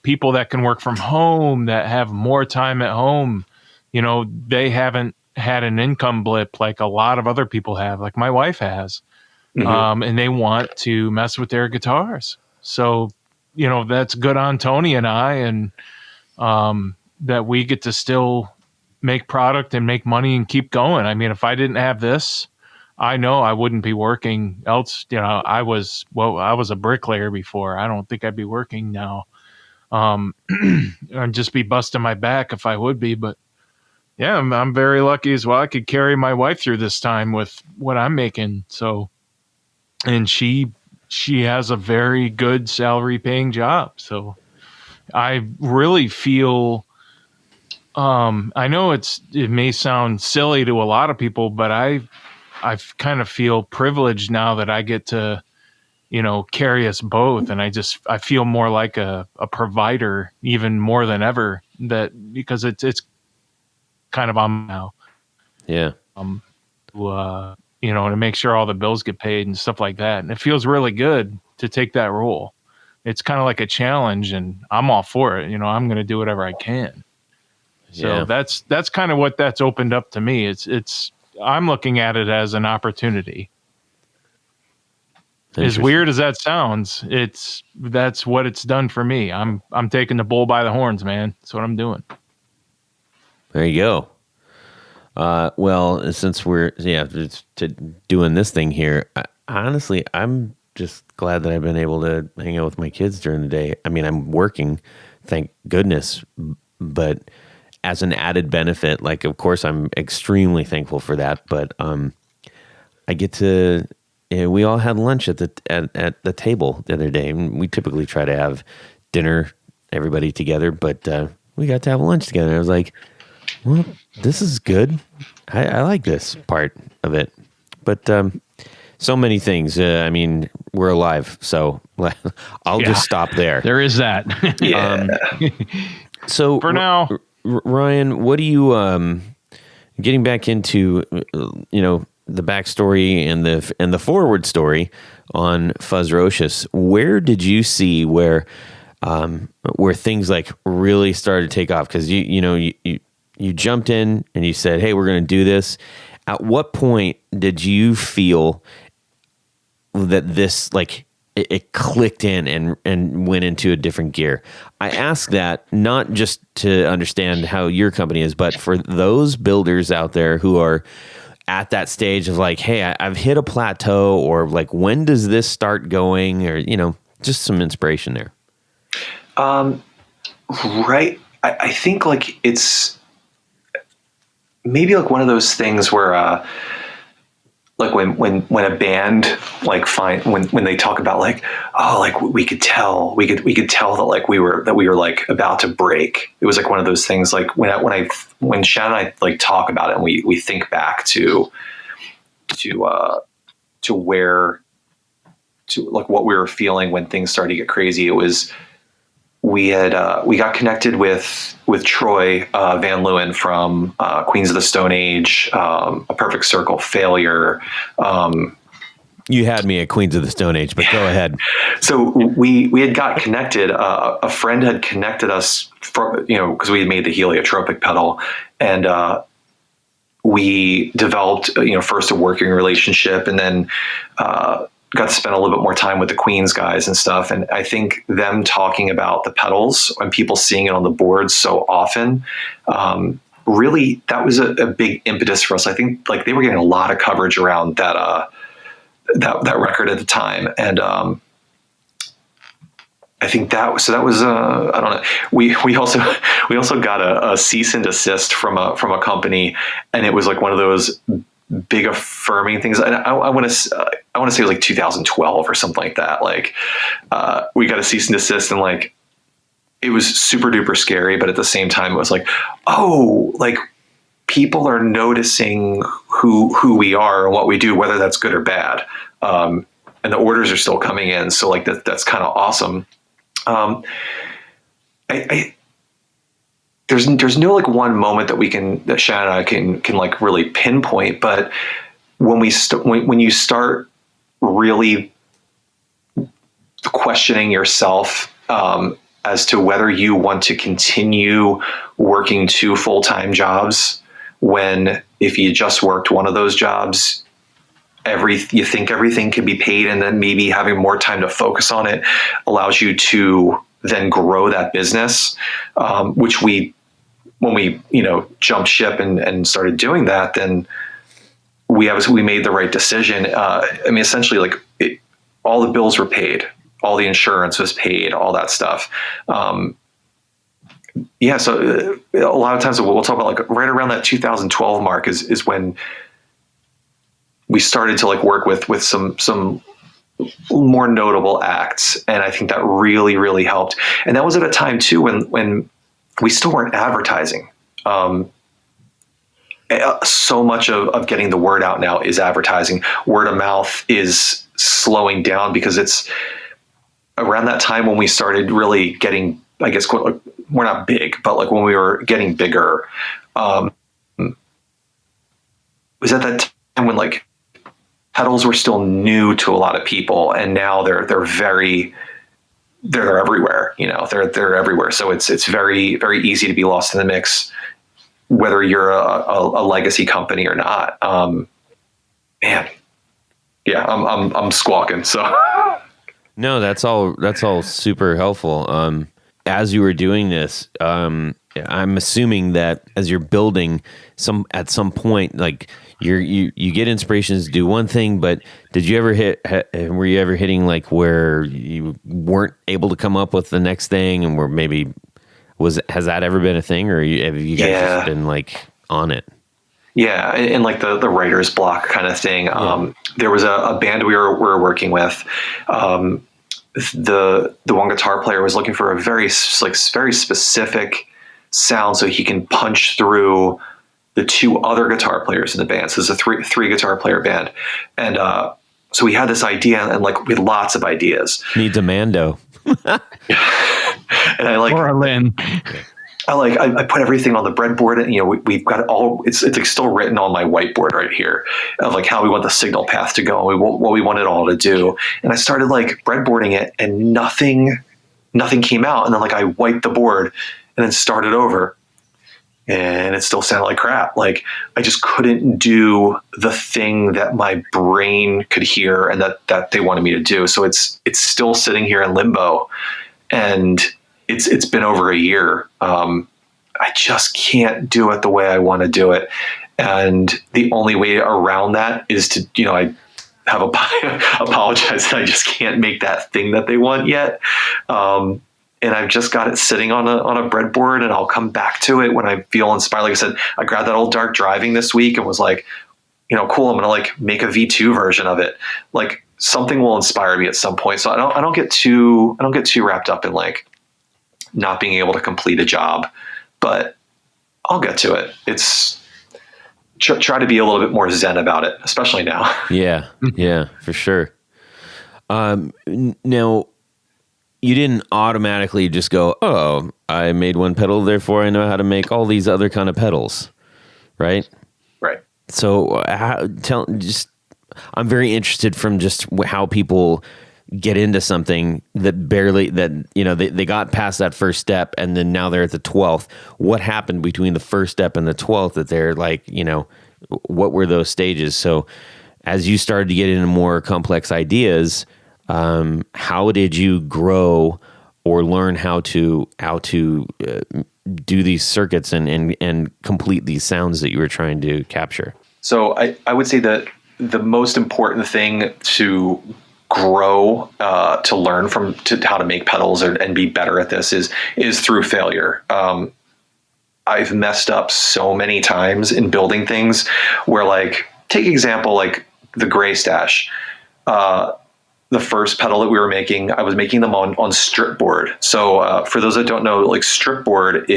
C: people that can work from home, that have more time at home. They haven't had an income blip like a lot of other people have, like my wife has. Mm-hmm. And they want to mess with their guitars. So that's good on Tony and I, and that we get to still make product and make money and keep going. I mean, if I didn't have this, I know I wouldn't be working else. I was a bricklayer before. I don't think I'd be working now. I'd just be busting my back if I would be, but yeah, I'm very lucky as well. I could carry my wife through this time with what I'm making. So, and she has a very good salary paying job. So I really feel, I know it may sound silly to a lot of people, but I kind of feel privileged now that I get to, carry us both. And I feel more like a provider even more than ever, because it's kind of on now.
A: Yeah.
C: To make sure all the bills get paid and stuff like that. And it feels really good to take that role. It's kind of like a challenge, and I'm all for it. I'm going to do whatever I can. So that's kind of what that's opened up to me. I'm looking at it as an opportunity. As weird as that sounds, that's what it's done for me. I'm taking the bull by the horns, man. That's what I'm doing.
A: There you go. Well, since we're doing this thing here, honestly, I'm just glad that I've been able to hang out with my kids during the day. I mean, I'm working, thank goodness, but as an added benefit, like, of course, I'm extremely thankful for that. But I get to. We all had lunch at the table the other day, and we typically try to have dinner, everybody together, but we got to have lunch together. I was like, well, this is good. I like this part of it. But so many things. I mean, we're alive, so I'll just stop there.
B: There is that.
D: Yeah.
A: So
C: for now,
A: Ryan, what do you getting back into the backstory and the forward story on Fuzzrocious? Where did you see where things like really started to take off? Because you jumped in and you said, hey, we're going to do this. At what point did you feel that this, like, it clicked in and went into a different gear? I ask that not just to understand how your company is, but for those builders out there who are at that stage of like, hey, I've hit a plateau, or like, when does this start going, or, just some inspiration there.
D: Right. I think like it's maybe like one of those things where, like when a band like when they talk about like, oh, like we could tell that like we were like about to break. It was like one of those things like when Shannon and I like talk about it and we think back to where like what we were feeling when things started to get crazy. It was we got connected with Troy Van Leeuwen from Queens of the Stone Age, A Perfect Circle, Failure.
A: You had me at Queens of the Stone Age, but go ahead.
D: So we had got connected. A friend had connected us because we had made the heliotropic pedal, and we developed first a working relationship, and then got to spend a little bit more time with the Queens guys and stuff. And I think them talking about the pedals and people seeing it on the board so often, really that was a big impetus for us. I think like they were getting a lot of coverage around that record at the time. And I think that was I don't know. We also got a cease and desist from a company, and it was like one of those big affirming things. And I want to say it was like 2012 or something like that. Like we got a cease and desist, and like it was super duper scary, but at the same time it was like, oh, like people are noticing who we are and what we do, whether that's good or bad. And the orders are still coming in, so like that's kind of awesome. There's no like one moment that Shannon and I can like really pinpoint, but when you start really questioning yourself as to whether you want to continue working 2 full-time jobs, when if you just worked one of those jobs, you think everything can be paid, and then maybe having more time to focus on it allows you to then grow that business, which when we jumped ship and started doing that, then we made the right decision. Essentially, like all the bills were paid, all the insurance was paid, all that stuff. So a lot of times we'll talk about like right around that 2012 mark is when we started to like work with some more notable acts. And I think that really, really helped. And that was at a time too, when we still weren't advertising. So much of getting the word out now is advertising. Word of mouth is slowing down because it's around that time when we started really getting, I guess, we're not big, but like when we were getting bigger, was at that time when like pedals were still new to a lot of people, and now they're everywhere. They're everywhere. So it's very, very easy to be lost in the mix, whether you're a legacy company or not. I'm squawking. So
A: no, that's all super helpful. As you were doing this, I'm assuming that as you're building at some point, like you get inspirations to do one thing, but did you ever were you ever hitting like where you weren't able to come up with the next thing, and where maybe has that ever been a thing, or have you guys just been like on it?
D: Yeah, in like the writer's block kind of thing. There was a band we were working with. The one guitar player was looking for a very specific sound so he can punch through the two other guitar players in the band. So it's a three guitar player band. And so we had this idea, and like we had lots of ideas.
A: Needs a Mando.
D: And I like,
B: or a Lynn.
D: I put everything on the breadboard, and we've got it all. It's like still written on my whiteboard right here of like how we want the signal path to go, and what we want it all to do. And I started like breadboarding it, and nothing came out. And then like I wiped the board and then started over, and it still sounded like crap. Like I just couldn't do the thing that my brain could hear and that they wanted me to do. So it's still sitting here in limbo, and it's been over a year. I just can't do it the way I want to do it. And the only way around that is to, I have apologized that I just can't make that thing that they want yet. And I've just got it sitting on a breadboard, and I'll come back to it when I feel inspired. Like I said, I grabbed that old Dark Driving this week and was like, cool, I'm going to like make a V2 version of it. Like something will inspire me at some point. So I don't get too wrapped up in like not being able to complete a job, but I'll get to it. It's try to be a little bit more zen about it, especially now.
A: Yeah, for sure. Now, you didn't automatically just go, oh, I made one pedal, therefore I know how to make all these other kind of pedals, right?
D: Right.
A: So I'm very interested from just how people get into something that they got past that first step, and then now they're at the 12th. What happened between the first step and the 12th that they're like, what were those stages? So as you started to get into more complex ideas, how did you grow or learn how to do these circuits and complete these sounds that you were trying to capture? So
D: I would say that the most important thing to grow, to learn to how to make pedals and be better at this is through failure. I've messed up so many times in building things where, like, take example, like the Gray Stash. The first pedal that we were making, I was making them on strip board. So for those that don't know, like strip board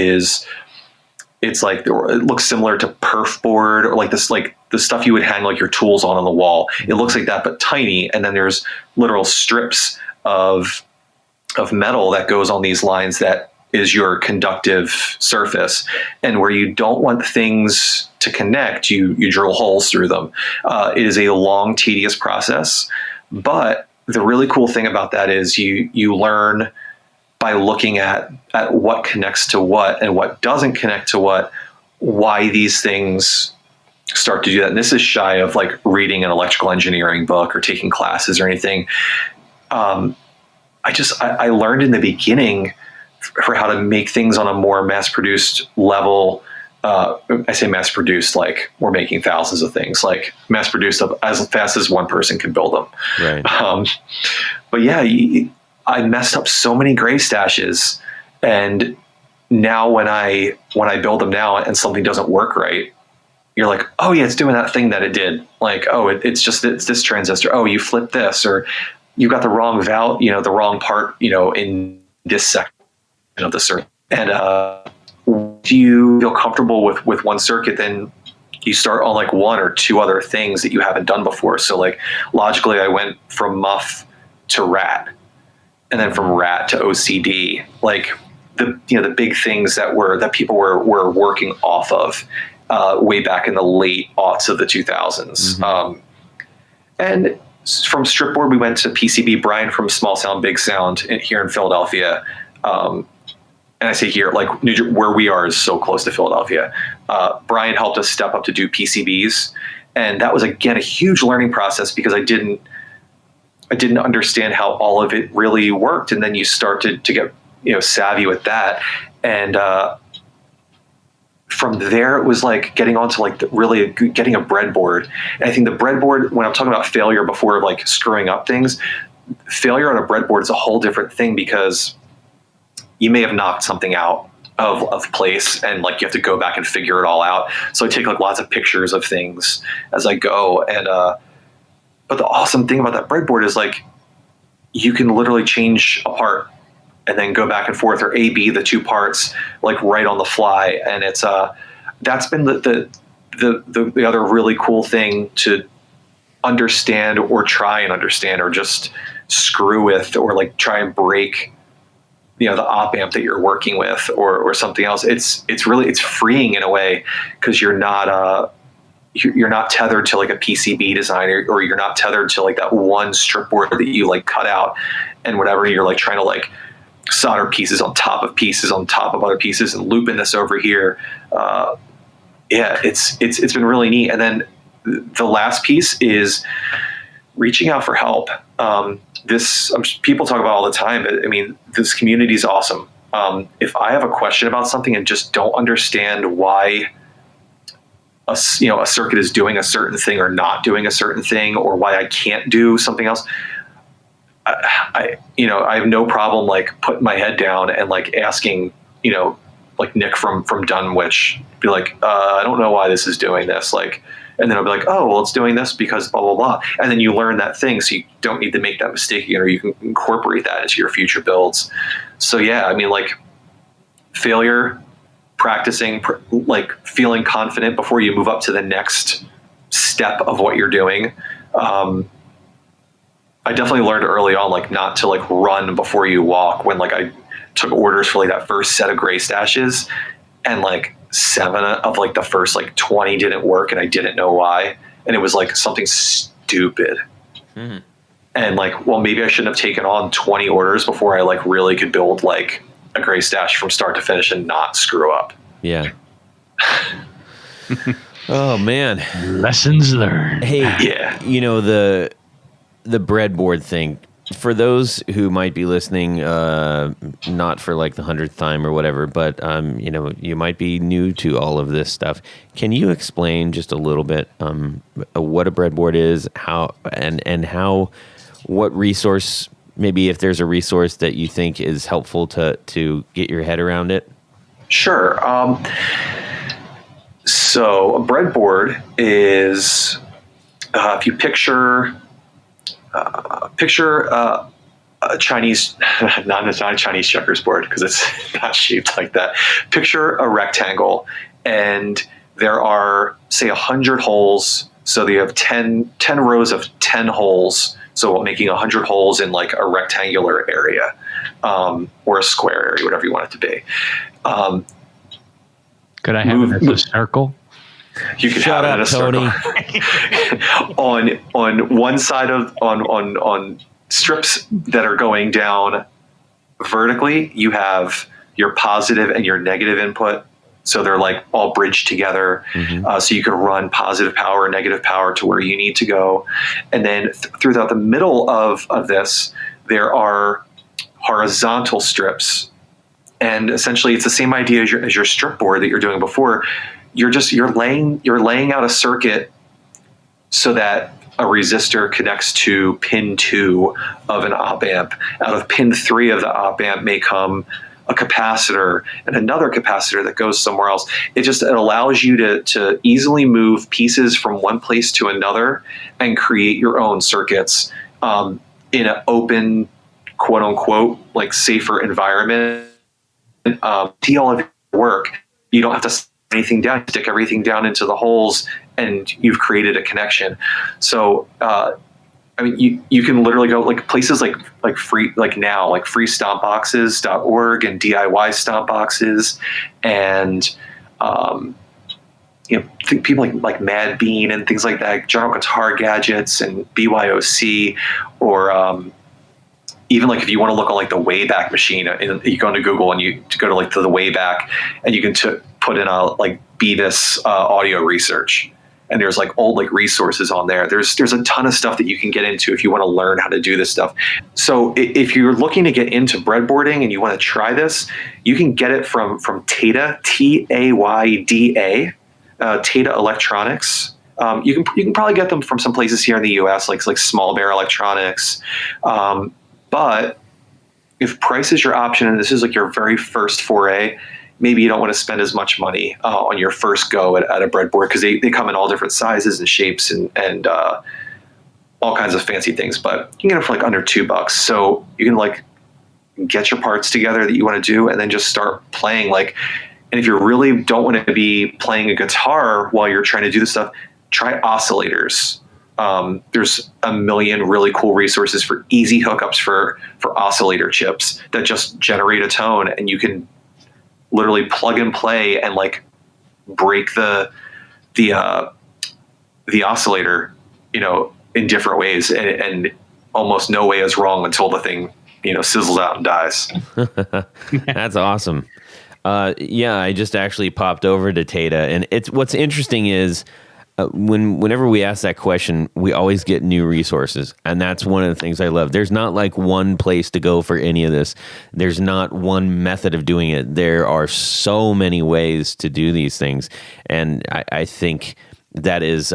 D: it's like, it looks similar to perf board, or like this, like the stuff you would hang like your tools on the wall. It looks like that, but tiny. And then there's literal strips of metal that goes on these lines that is your conductive surface. And where you don't want things to connect, you drill holes through them. It is a long, tedious process, but the really cool thing about that is you learn by looking at what connects to what and what doesn't connect to what, why these things start to do that. And this is shy of like reading an electrical engineering book or taking classes or anything. I learned in the beginning for how to make things on a more mass-produced level. I say mass-produced, like we're making thousands of things, like mass-produced as fast as one person can build them.
A: Right.
D: But yeah, I messed up so many gray stashes, and now when I build them now and something doesn't work right, you're like, oh yeah, it's doing that thing that it did. Like, oh, it's this transistor. Oh, you flipped this, or you got the wrong valve, the wrong part, in this section of the circuit. And do you feel comfortable with one circuit, then you start on like one or two other things that you haven't done before. So like logically, I went from muff to rat, and then from rat to OCD, like the big things that people were working off of way back in the late aughts of the 2000s.
A: Mm-hmm.
D: And from stripboard, we went to PCB. Brian from Small Sound Big Sound here in Philadelphia. And I say here, like where we are is so close to Philadelphia. Brian helped us step up to do PCBs. And that was, again, a huge learning process because I didn't understand how all of it really worked. And then you start to get, savvy with that. And from there, it was like getting onto like getting a breadboard. And I think the breadboard, when I'm talking about failure before like screwing up things, failure on a breadboard is a whole different thing because you may have knocked something out of place and like you have to go back and figure it all out. So I take like lots of pictures of things as I go. And but the awesome thing about that breadboard is like you can literally change a part and then go back and forth, or A/B the two parts like right on the fly. And it's that's been the other really cool thing to understand or try and understand or just screw with or like try and break the op amp that you're working with or something else. It's freeing in a way because you're not tethered to like a PCB design or you're not tethered to like that one strip board that you like cut out and whatever. You're like trying to like solder pieces on top of pieces on top of other pieces and looping this over here. It's been really neat. And then the last piece is reaching out for help. People talk about all the time, but I mean, this community is awesome. If I have a question about something and just don't understand why a circuit is doing a certain thing or not doing a certain thing, or why I can't do something else, I have no problem like putting my head down and like asking, like Nick from Dunwich, be like, I don't know why this is doing this. Like, and then I'll be like, oh, well, it's doing this because blah, blah, blah. And then you learn that thing. So you don't need to make that mistake again, or you can incorporate that into your future builds. So yeah, I mean, like failure, practicing, like feeling confident before you move up to the next step of what you're doing. I definitely learned early on, like not to like run before you walk when like I took orders for like that first set of gray stashes and like 7 of like the first like 20 didn't work and I didn't know why. And it was like something stupid. Mm-hmm. And like, well, maybe I shouldn't have taken on 20 orders before I like really could build like a gray stash from start to finish and not screw up.
A: Yeah. Oh man.
B: Lessons learned.
A: Hey, yeah. The breadboard thing, for those who might be listening, not for like the 100th time or whatever, but you might be new to all of this stuff. Can you explain just a little bit what a breadboard is, how what resource, maybe if there's a resource that you think is helpful to get your head around it?
D: Sure. So a breadboard is, if you picture a Chinese, not a Chinese checkers board because it's not shaped like that. Picture a rectangle, and there are, say, 100 holes. So you have 10 rows of 10 holes. So making 100 holes in like a rectangular area, or a square area, whatever you want it to be.
B: Could I have it as a circle?
D: You can have it in a circle. on one side of on strips that are going down vertically, you have your positive and your negative input. So they're like all bridged together. So you can run positive power, negative power to where you need to go. And then throughout the middle of this, there are horizontal strips. And essentially it's the same idea as your strip board that you're doing before. You're laying out a circuit so that a resistor connects to pin 2 of an op amp. Out of pin 3 of the op amp may come a capacitor and another capacitor that goes somewhere else. It allows you to easily move pieces from one place to another and create your own circuits in an open, quote unquote, like safer environment. Do all of your work. You don't have to stick anything down, stick everything down into the holes, and you've created a connection. So, I mean, you can literally go like places like freestompboxes.org and DIY stomp boxes, and people like Mad Bean and things like that, General Guitar Gadgets and BYOC, or even like if you want to look on like the Wayback Machine, and you go into Google and you go to like the Wayback, and you can put in a like Beavis audio research. And there's like old like resources on there. There's a ton of stuff that you can get into if you want to learn how to do this stuff. So if you're looking to get into breadboarding and you want to try this, you can get it from Tayda, Tayda, Tayda Electronics. You can probably get them from some places here in the U.S. like Small Bear Electronics. But if price is your option and this is like your very first foray, maybe you don't want to spend as much money on your first go at a breadboard, because they come in all different sizes and shapes and all kinds of fancy things. But you can get it for like under $2. So you can like get your parts together that you want to do and then just start playing. Like, and if you really don't want to be playing a guitar while you're trying to do this stuff, try oscillators. There's a million really cool resources for easy hookups for oscillator chips that just generate a tone, and you can literally plug and play and like break the oscillator, in different ways, and almost no way is wrong until the thing, sizzles out and dies.
A: That's awesome. I just actually popped over to Tayda, and what's interesting is whenever we ask that question, we always get new resources, and that's one of the things I love. There's not like one place to go for any of this. There's not one method of doing it. There are so many ways to do these things, and I think that is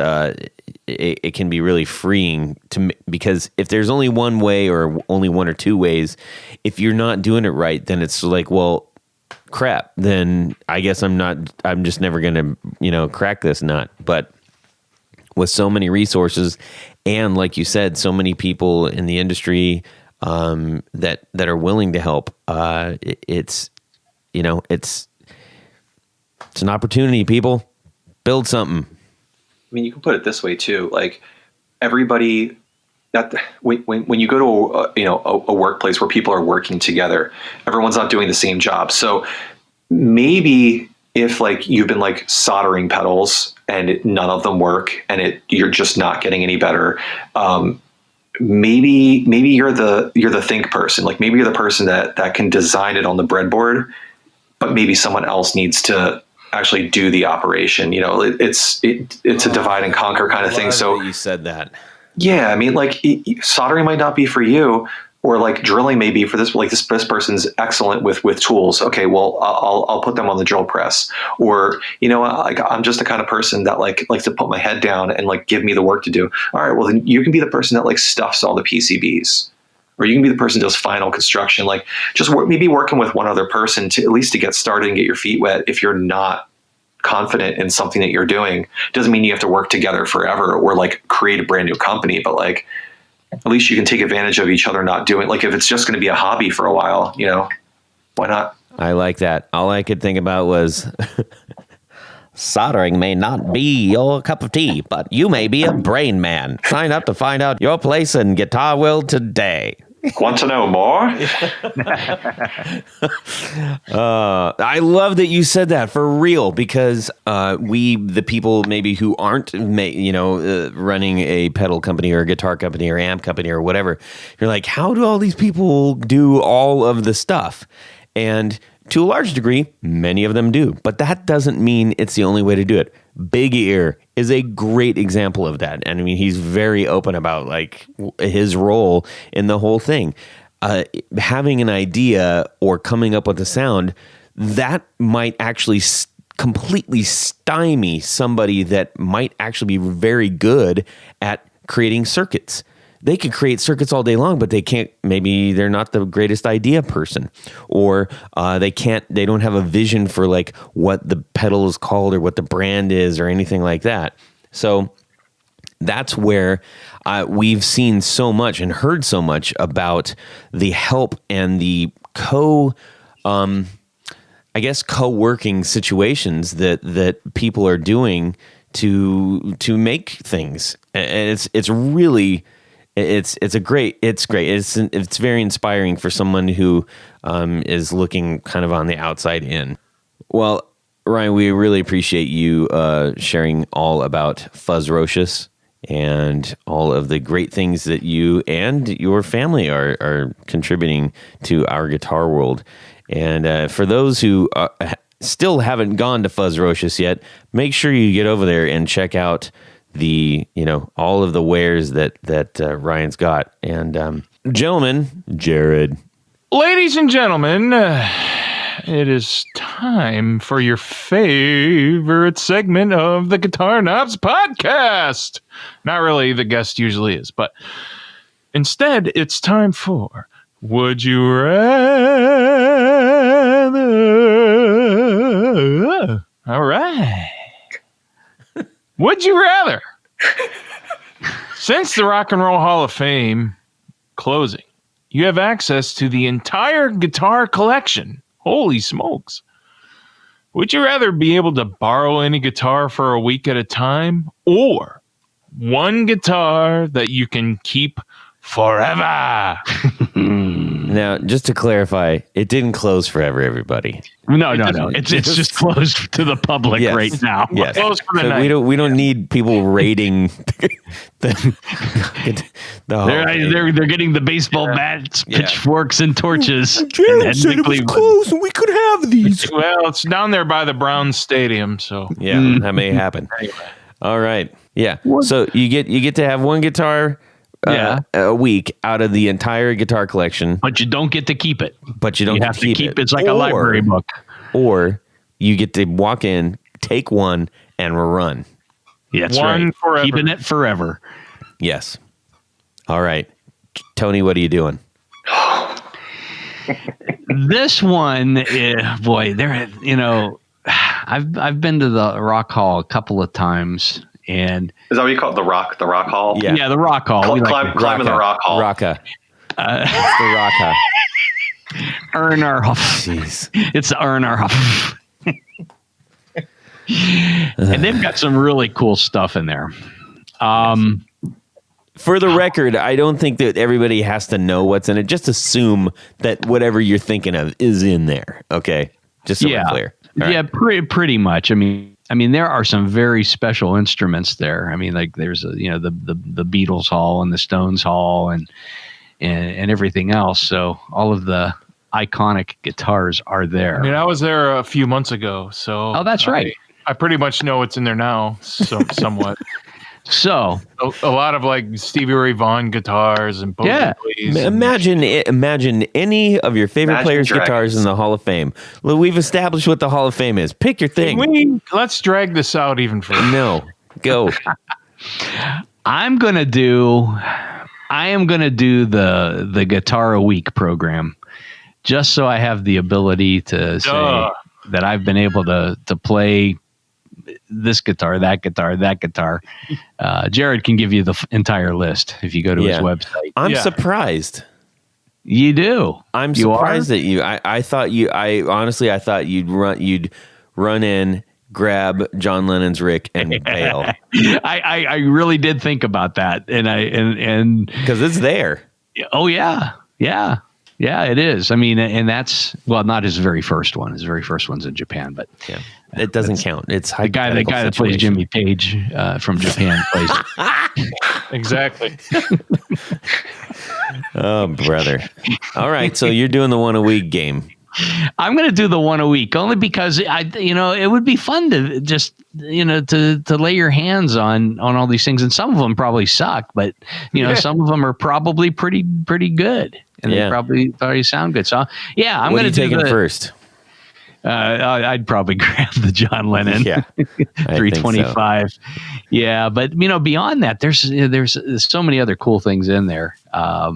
A: it can be really freeing because if there's only one way or only one or two ways, if you're not doing it right, then it's like, well, crap. Then I guess I'm just never going to crack this nut. But with so many resources and, like you said, so many people in the industry that are willing to help, it's an opportunity. People, build something.
D: I mean, you can put it this way too. Like everybody, when you go to a workplace where people are working together, everyone's not doing the same job. So maybe if like you've been like soldering pedals and none of them work and you're just not getting any better, maybe you're the think person. Like maybe you're the person that can design it on the breadboard, but maybe someone else needs to actually do the operation. It's a divide and conquer kind of thing. So
A: you said that.
D: Yeah, I mean, like soldering might not be for you, or like drilling may be for this. Like this person's excellent with tools. Okay, well, I'll put them on the drill press. Or like I'm just the kind of person that likes to put my head down and like give me the work to do. All right, well then you can be the person that like stuffs all the PCBs, or you can be the person that does final construction. Like just maybe working with one other person to at least to get started and get your feet wet. If you're not confident in something that you're doing, doesn't mean you have to work together forever or like create a brand new company, but like at least you can take advantage of each other not doing, like if it's just going to be a hobby for a while, why not?
A: I like that. All I could think about was soldering may not be your cup of tea, but you may be a brain man. Sign up to find out your place in Guitar World today.
D: Want to know more?
A: I love that you said that, for real, because the people maybe who aren't running a pedal company or a guitar company or amp company or whatever, you're like, how do all these people do all of the stuff? And to a large degree, many of them do. But that doesn't mean it's the only way to do it. Big Ear is a great example of that. And I mean, he's very open about like his role in the whole thing. Having an idea or coming up with a sound that might actually completely stymie somebody that might actually be very good at creating circuits. They could create circuits all day long, but they can't, maybe they're not the greatest idea person, or they don't have a vision for like what the pedal is called or what the brand is or anything like that. So that's where we've seen so much and heard so much about the help and the co-working situations that people are doing to make things. And it's really, it's great. It's very inspiring for someone who is looking kind of on the outside in. Well, Ryan, we really appreciate you sharing all about Fuzzrocious and all of the great things that you and your family are contributing to our guitar world. And for those who still haven't gone to Fuzzrocious yet, make sure you get over there and check out all of the wares that Ryan's got. And gentlemen, Jared.
C: Ladies and gentlemen, it is time for your favorite segment of the Guitar Knobs podcast. Not really, the guest usually is, but instead it's time for Would You Rather? All right. Would you rather? Since the Rock and Roll Hall of Fame closing, you have access to the entire guitar collection. Holy smokes. Would you rather be able to borrow any guitar for a week at a time, or one guitar that you can keep forever?
A: Now, just to clarify, it didn't close forever, everybody.
B: No. It's just closed to the public right now.
A: Yes.
C: Closed for the night.
A: We don't need people raiding the
B: They're getting the baseball bats, pitchforks, and torches.
A: Jared said it was closed and we could have these.
C: Well, it's down there by the Browns Stadium, so
A: yeah, that may happen. All right, yeah. So you get to have one guitar a week out of the entire guitar collection,
B: but you don't get to keep it.
A: But you don't
B: have to keep it. It's like a library book.
A: Or you get to walk in, take one, and run.
B: Yeah, that's right. Forever. Keeping it forever.
A: Yes. All right, Tony, what are you doing?
B: This one, boy, I've been to the Rock Hall a couple of times, and
D: is that what you call it? The Rock Hall?
B: Yeah, the Rock Hall.
D: Climbing the Rock Hall.
A: Rocka. It's the Rocka.
B: Ernarhoff.
A: Jeez.
B: It's the Ernarhoff. And they've got some really cool stuff in there.
A: For the record, I don't think that everybody has to know what's in it. Just assume that whatever you're thinking of is in there. Okay, just so we're clear.
B: Pretty much. I mean, there are some very special instruments there. I mean, like there's the Beatles Hall and the Stones Hall and everything else. So all of the iconic guitars are there.
C: I mean, I was there a few months ago, so
B: that's right.
C: I pretty much know what's in there now, somewhat.
B: So
C: a lot of like Stevie Ray Vaughan guitars and
A: imagine any of your favorite players' guitars in the Hall of Fame. Well, we've established what the Hall of Fame is. Pick your thing.
C: Let's drag this out even further.
A: No, go.
B: I am gonna do the Guitar a Week program, just so I have the ability to say that I've been able to play this guitar, that guitar. Jared can give you the entire list if you go to his website.
A: I'm surprised.
B: You do.
A: I'm surprised at you. I thought you'd run in, grab John Lennon's Rick and bail.
B: I really did think about that, and
A: because it's there.
B: Oh yeah, it is. I mean, and that's not his very first one. His very first one's in Japan, but
A: it doesn't count. It's
B: the guy that plays Jimmy Page from Japan plays it.
C: Exactly.
A: Oh, brother. All right, so you're doing the one a week game.
B: I'm going to do the one a week only because it would be fun to just, to lay your hands on all these things. And some of them probably suck, but some of them are probably pretty good, and they probably sound good. So yeah, I'm going to take it first. I'd probably grab the John Lennon.
A: Yeah,
B: 325. So. Yeah, but beyond that, there's so many other cool things in there. I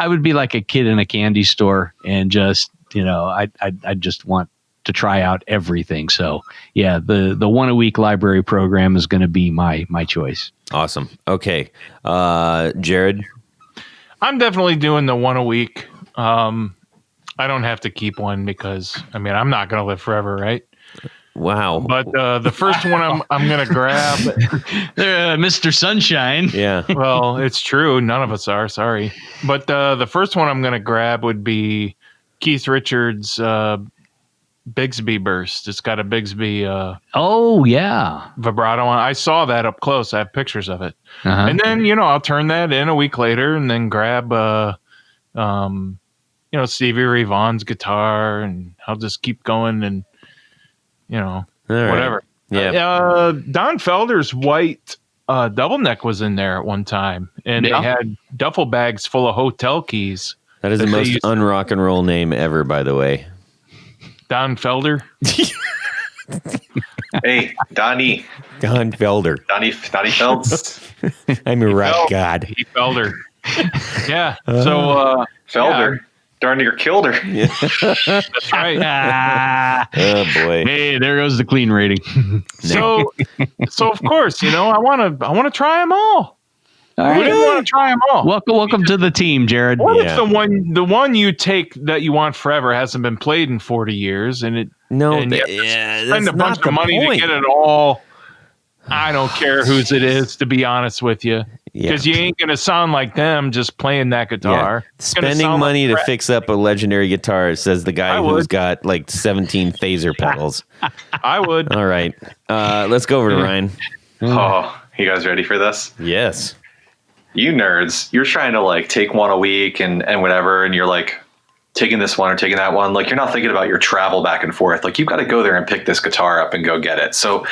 B: would be like a kid in a candy store and just I just want to try out everything. So yeah, the one a week library program is going to be my choice.
A: Awesome. Okay, Jared.
C: I'm definitely doing the one a week. I don't have to keep one because I'm not going to live forever, right?
A: Wow.
C: But the first one I'm going to grab,
B: Mr. Sunshine.
A: Yeah.
C: Well, it's true. None of us are. Sorry. But the first one I'm going to grab would be Keith Richards' Bigsby Burst. It's got a Bigsby. Vibrato on. I saw that up close. I have pictures of it. Uh-huh. And then I'll turn that in a week later, and then grab Stevie Ray Vaughan's guitar, and I'll just keep going, and whatever.
A: Yeah.
C: Don Felder's white double neck was in there at one time, and they had duffel bags full of hotel keys.
A: That is the most un-rock and roll name ever, by the way.
C: Don Felder.
D: Hey, Donnie.
A: Don Felder.
D: Donnie Felds.
A: I'm a rock god.
C: He Felder. Yeah. So
D: Felder. Yeah. Darn near killed her.
A: Yeah.
C: That's right.
A: Oh boy.
B: Hey, there goes the clean rating.
C: So of course, I want to try them all. Who didn't want to try them all?
B: Welcome to the team, Jared.
C: What if the one you take that you want forever hasn't been played in 40 years, and you spend a bunch of money to get it all? I don't care whose it is, to be honest with you. Because you ain't going to sound like them just playing that guitar.
A: Yeah. Spending money to fix up a legendary guitar, says the guy who's got like 17 phaser pedals.
C: I would.
A: All right. Let's go over to Ryan.
D: Oh, you guys ready for this?
A: Yes.
D: You nerds, you're trying to take one a week and whatever, and you're taking this one or taking that one. You're not thinking about your travel back and forth. You've got to go there and pick this guitar up and go get it. So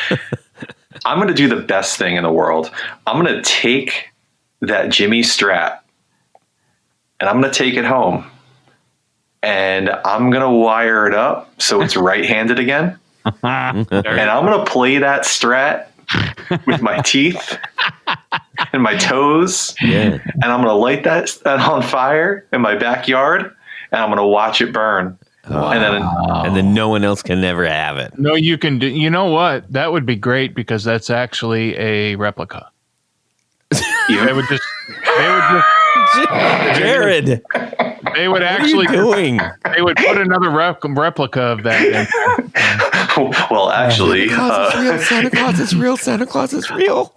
D: I'm going to do the best thing in the world. I'm going to take that Jimmy Strat and I'm going to take it home and I'm going to wire it up so it's right-handed again. And I'm going to play that Strat with my teeth and my toes. Yeah. And I'm going to light that on fire in my backyard and I'm going to watch it burn.
A: Oh. And then no one else can ever have it.
C: No, you can do. You know what? That would be great because that's actually a replica. They would just
A: Jared.
C: They would actually
A: what are you doing?
C: They would put another replica of that in.
D: Well, actually,
A: Santa Claus is real. Santa Claus is real.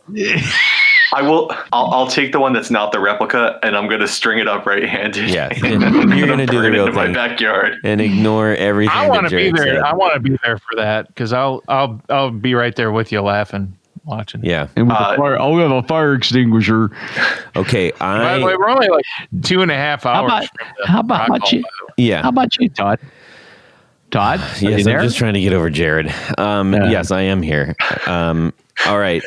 D: I'll take the one that's not the replica, and I'm going to string it up right-handed.
A: Yeah, you're going to do the real thing.
D: My backyard
A: and ignore everything.
C: I want to be there.
A: Said.
C: I want to be there for that because I'll be right there with you, laughing, watching.
A: Yeah,
B: and with I'll have a fire extinguisher.
A: Okay,
C: by the way, we're only 2.5 hours.
B: How about you?
A: Yeah,
B: how about you, Todd? Todd,
A: yes, I'm just trying to get over Jared. Yes, I am here. All right.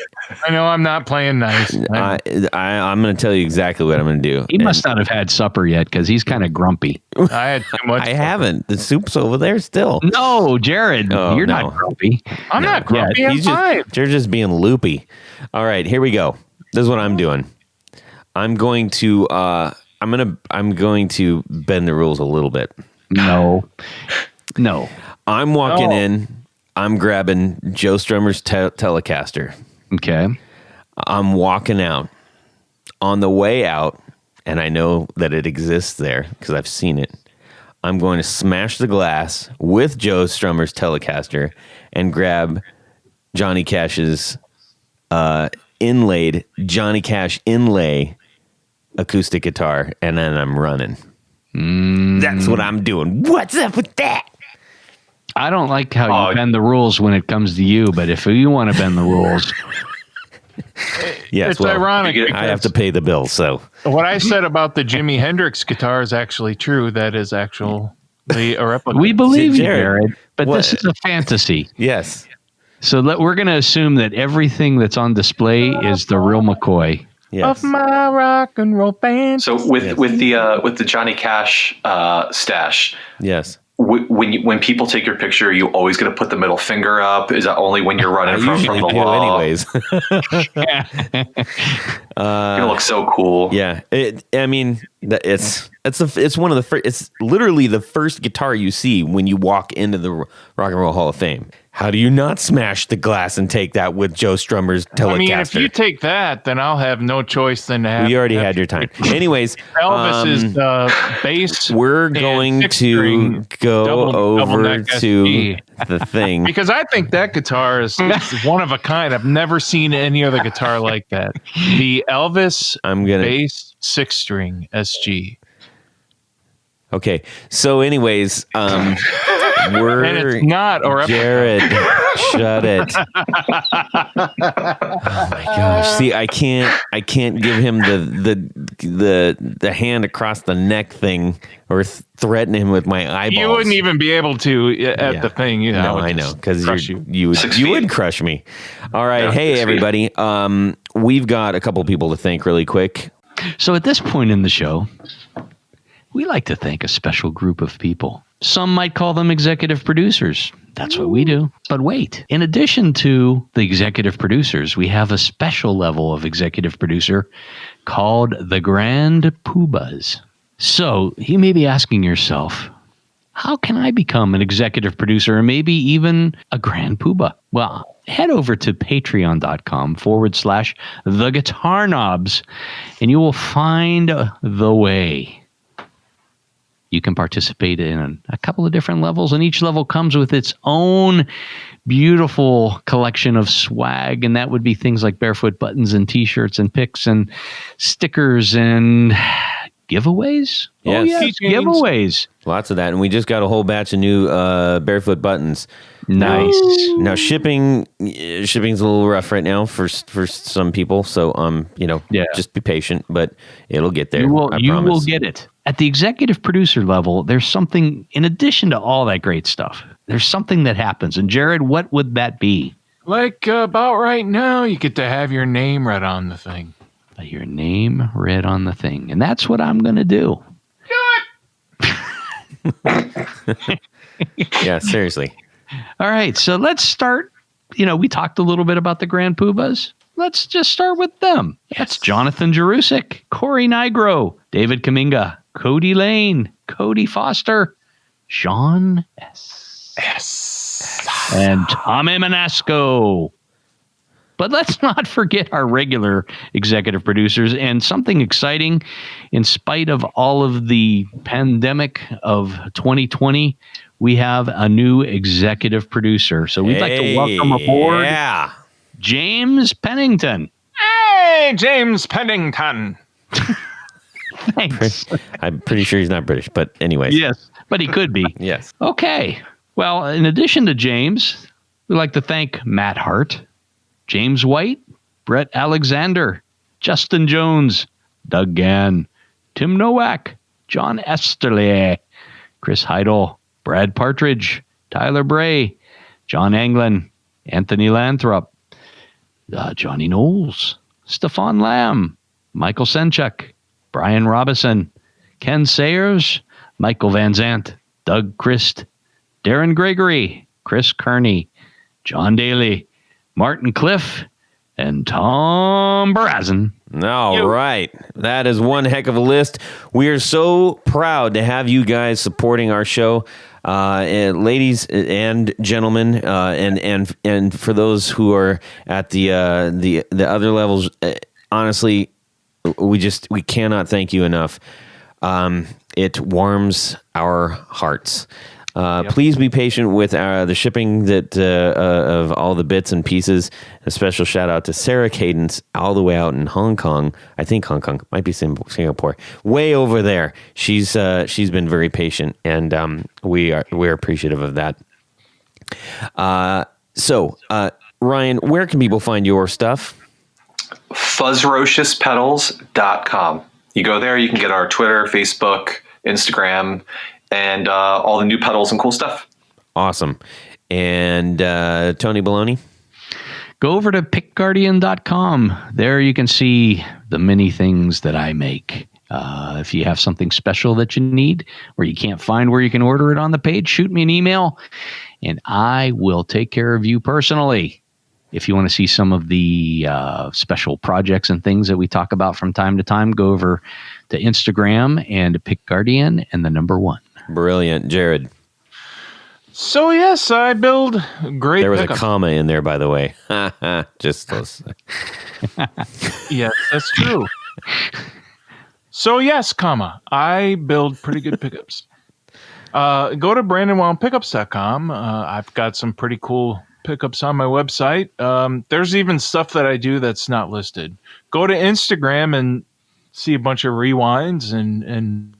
C: I know I'm not playing nice.
A: I'm going to tell you exactly what I'm going to do.
B: He must not have had supper yet because he's kind of grumpy.
C: I had too much.
A: I haven't. The soup's over there still.
B: No, Jared, you're not grumpy.
C: I'm not grumpy. I'm fine.
A: You're just being loopy. All right, here we go. This is what I'm doing. I'm going to bend the rules a little bit.
B: No.
A: I'm walking in. I'm grabbing Joe Strummer's Telecaster.
B: Okay.
A: I'm walking out. On the way out, and I know that it exists there because I've seen it, I'm going to smash the glass with Joe Strummer's Telecaster and grab Johnny Cash's inlaid Johnny Cash inlay acoustic guitar, and then I'm running. That's what I'm doing. What's up with that?
B: I don't like how you bend the rules when it comes to you, but if you want to bend the rules.
C: Yes, it's ironic.
A: I have to pay the bill, so.
C: What I said about the Jimi Hendrix guitar is actually true. That is actual a replica.
B: We believe you,
A: Jared,
B: Jared, but
A: what?
B: this is a fantasy.
A: Yes.
B: So we're going to assume that everything that's on display is the real McCoy.
A: Yes.
C: Of my rock and roll band.
D: So with the Johnny Cash stash,
A: Yes.
D: when people take your picture, you always going to put the middle finger up. Is that only when you're running from the law?
A: Anyways.
D: You're gonna look so cool.
A: Yeah. It's one of the first. It's literally the first guitar you see when you walk into the Rock and Roll Hall of Fame. How do you not smash the glass and take that with Joe Strummer's Telecaster?
C: I mean, if you take that, then I'll have no choice than to have.
A: You already had your time. Anyways,
C: Elvis's bass.
A: we're going to go over to the thing.
C: Because I think that guitar is one of a kind. I've never seen any other guitar like that. The Elvis bass 6-string SG.
A: Okay, so anyways,
C: and it's not or
A: Jared, shut it. Oh my gosh. See, I can't give him the hand across the neck thing or threaten him with my eyeballs.
C: You wouldn't even be able to at the thing.
A: No, I know, because you would crush me. All right, hey everybody. We've got a couple people to thank really quick.
B: So at this point in the show, we like to thank a special group of people. Some might call them executive producers. That's what we do. But wait, in addition to the executive producers, we have a special level of executive producer called the Grand Poobahs. So you may be asking yourself, how can I become an executive producer or maybe even a Grand Poobah? Well, head over to patreon.com/the Guitar Knobs and you will find the way. You can participate in a couple of different levels, and each level comes with its own beautiful collection of swag, and that would be things like barefoot buttons and T-shirts and picks and stickers and giveaways.
A: Yes.
B: Oh, yeah, giveaways.
A: Lots of that, and we just got a whole batch of new barefoot buttons.
B: Nice.
A: Now shipping's a little rough right now for some people, so just be patient, but it'll get there.
B: You will get it. At the executive producer level, there's something in addition to all that great stuff. There's something that happens. And Jared, what would that be?
C: Like about right now, you get to have your name read on the thing.
B: Your name read on the thing. And that's what I'm going to do.
C: Do
A: it! Yeah, seriously.
B: All right, so let's start. We talked a little bit about the Grand Poobahs. Let's just start with them. Yes. That's Jonathan Jarusic, Corey Nigro, David Kaminga, Cody Lane, Cody Foster, Sean S. And Tommy Manasco. But let's not forget our regular executive producers and something exciting. In spite of all of the pandemic of 2020, we have a new executive producer. So we'd like to welcome aboard James Pennington.
C: Hey, James Pennington.
B: Thanks.
A: I'm pretty sure he's not British, but anyways.
B: Yes, but he could be.
A: Yes.
B: Okay. Well, in addition to James, we'd like to thank Matt Hart, James White, Brett Alexander, Justin Jones, Doug Gann, Tim Novak, John Esterle, Chris Heidel, Brad Partridge, Tyler Bray, John Anglin, Anthony Lathrop, Johnny Knowles, Stefan Lamb, Michael Senchuk, Brian Robison, Ken Sayers, Michael Van Zant, Doug Christ, Darren Gregory, Chris Kearney, John Daly, Martin Cliff, and Tom Barazin.
A: All right. That is one heck of a list. We are so proud to have you guys supporting our show. And ladies and gentlemen, and for those who are at the other levels, honestly, we cannot thank you enough. It warms our hearts. Please be patient with the shipping of all the bits and pieces. A special shout out to Sarah Cadence, all the way out in Hong Kong. I think Hong Kong, might be Singapore, way over there. She's been very patient, and we're appreciative of that. So Ryan, where can people find your stuff?
D: Fuzzrociouspedals.com. You go there, you can get our Twitter, Facebook, Instagram, and all the new pedals and cool stuff.
A: Awesome. And Tony Baloney?
B: Go over to pickguardian.com. There you can see the many things that I make. If you have something special that you need or you can't find where you can order it on the page, shoot me an email and I will take care of you personally. If you want to see some of the special projects and things that we talk about from time to time, go over to Instagram and Pick Guardian and the number 1.
A: Brilliant. Jared?
C: So, yes, I build great
A: There was
C: pickups.
A: a comma in there, by the way. Just those.
C: Yes, that's true. So, yes, I build pretty good pickups. Go to BrandonWildPickups.com. I've got some pretty cool pickups on my website. There's even stuff that I do that's not listed. Go to Instagram and see a bunch of rewinds and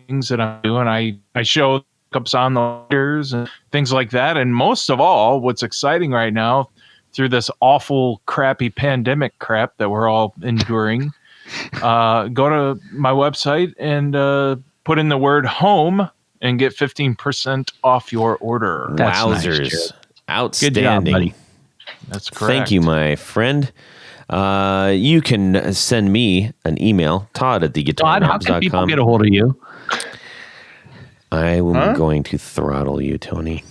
C: things that I'm doing. I show pickups on the leaders and things like that. And most of all, what's exciting right now through this awful, crappy pandemic crap that we're all enduring, go to my website and put in the word home and get 15% off your order.
B: That's
A: Wowzers.
B: nice,
A: Outstanding.
B: Good job, buddy.
C: That's correct.
A: Thank you, my friend. You can send me an email, Todd at
B: Todd, how can people
A: theguitarknobs.com.
B: get a hold of you?
A: I am going to throttle you, Tony.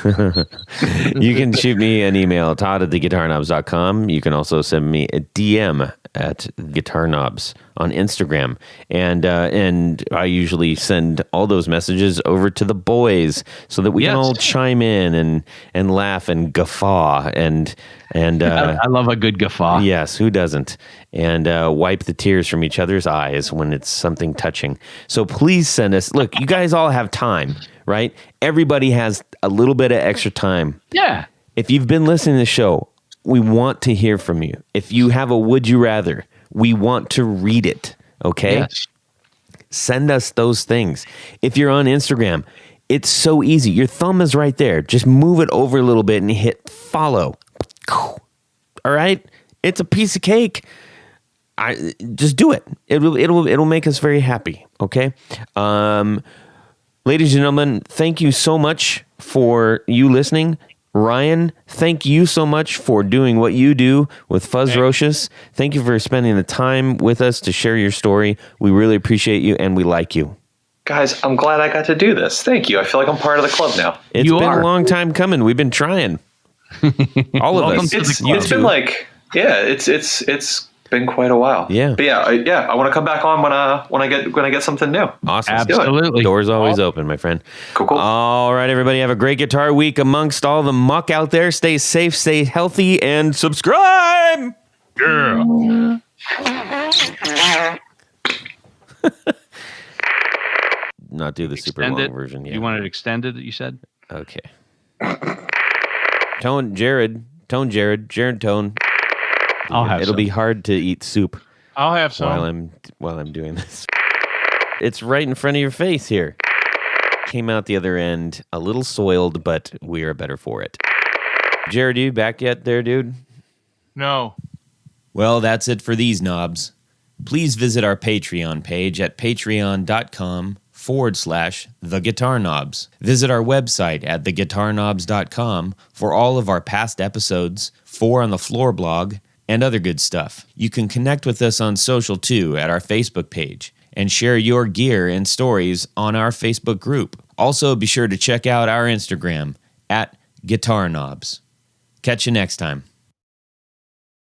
A: You can shoot me an email, Todd at theguitarknobs.com. You can also send me a DM at Guitar Knobs on Instagram. And I usually send all those messages over to the boys so that we can all chime in and laugh and guffaw and
B: I love a good guffaw.
A: yes, who doesn't? And wipe the tears from each other's eyes when it's something touching. So please send us. Look, you guys all have time, right? Everybody has a little bit of extra time.
B: Yeah.
A: If you've been listening to the show, we want to hear from you. If you have a would you rather, we want to read it. Okay?
B: Yes.
A: Send us those things. If you're on Instagram, it's so easy. Your thumb is right there. Just move it over a little bit and hit follow. All right? It's a piece of cake. Just do it. It'll make us very happy. Okay? Ladies and gentlemen, thank you so much for you listening. Ryan, thank you so much for doing what you do with Fuzzrocious. Thank you for spending the time with us to share your story. We really appreciate you and we like you.
D: Guys, I'm glad I got to do this. Thank you. I feel like I'm part of the club now.
A: It's been a long time coming. We've been trying. All of us.
D: It's been like, it's been quite a while.
A: Yeah.
D: But I want to come back on when I get something new.
A: Awesome.
B: Absolutely.
A: Doors always open, my friend.
D: Cool.
A: All right, everybody. Have a great guitar week amongst all the muck out there. Stay safe, stay healthy, and subscribe.
C: Yeah.
A: Not do the super long version. Yeah.
B: You want it extended, you said?
A: Okay. Jared, tone.
B: I'll have
A: It'll
B: some.
A: be hard to eat soup
C: I'll have some.
A: while I'm doing this. It's right in front of your face here. Came out the other end a little soiled, but we are better for it. Jared, you back yet there, dude?
C: No.
A: Well, that's it for these knobs. Please visit our Patreon page at patreon.com/theguitarknobs. Visit our website at theguitarknobs.com for all of our past episodes, 4 on the Floor blog, and other good stuff. You can connect with us on social too at our Facebook page and share your gear and stories on our Facebook group. Also, be sure to check out our Instagram at Guitar Knobs. Catch you next time.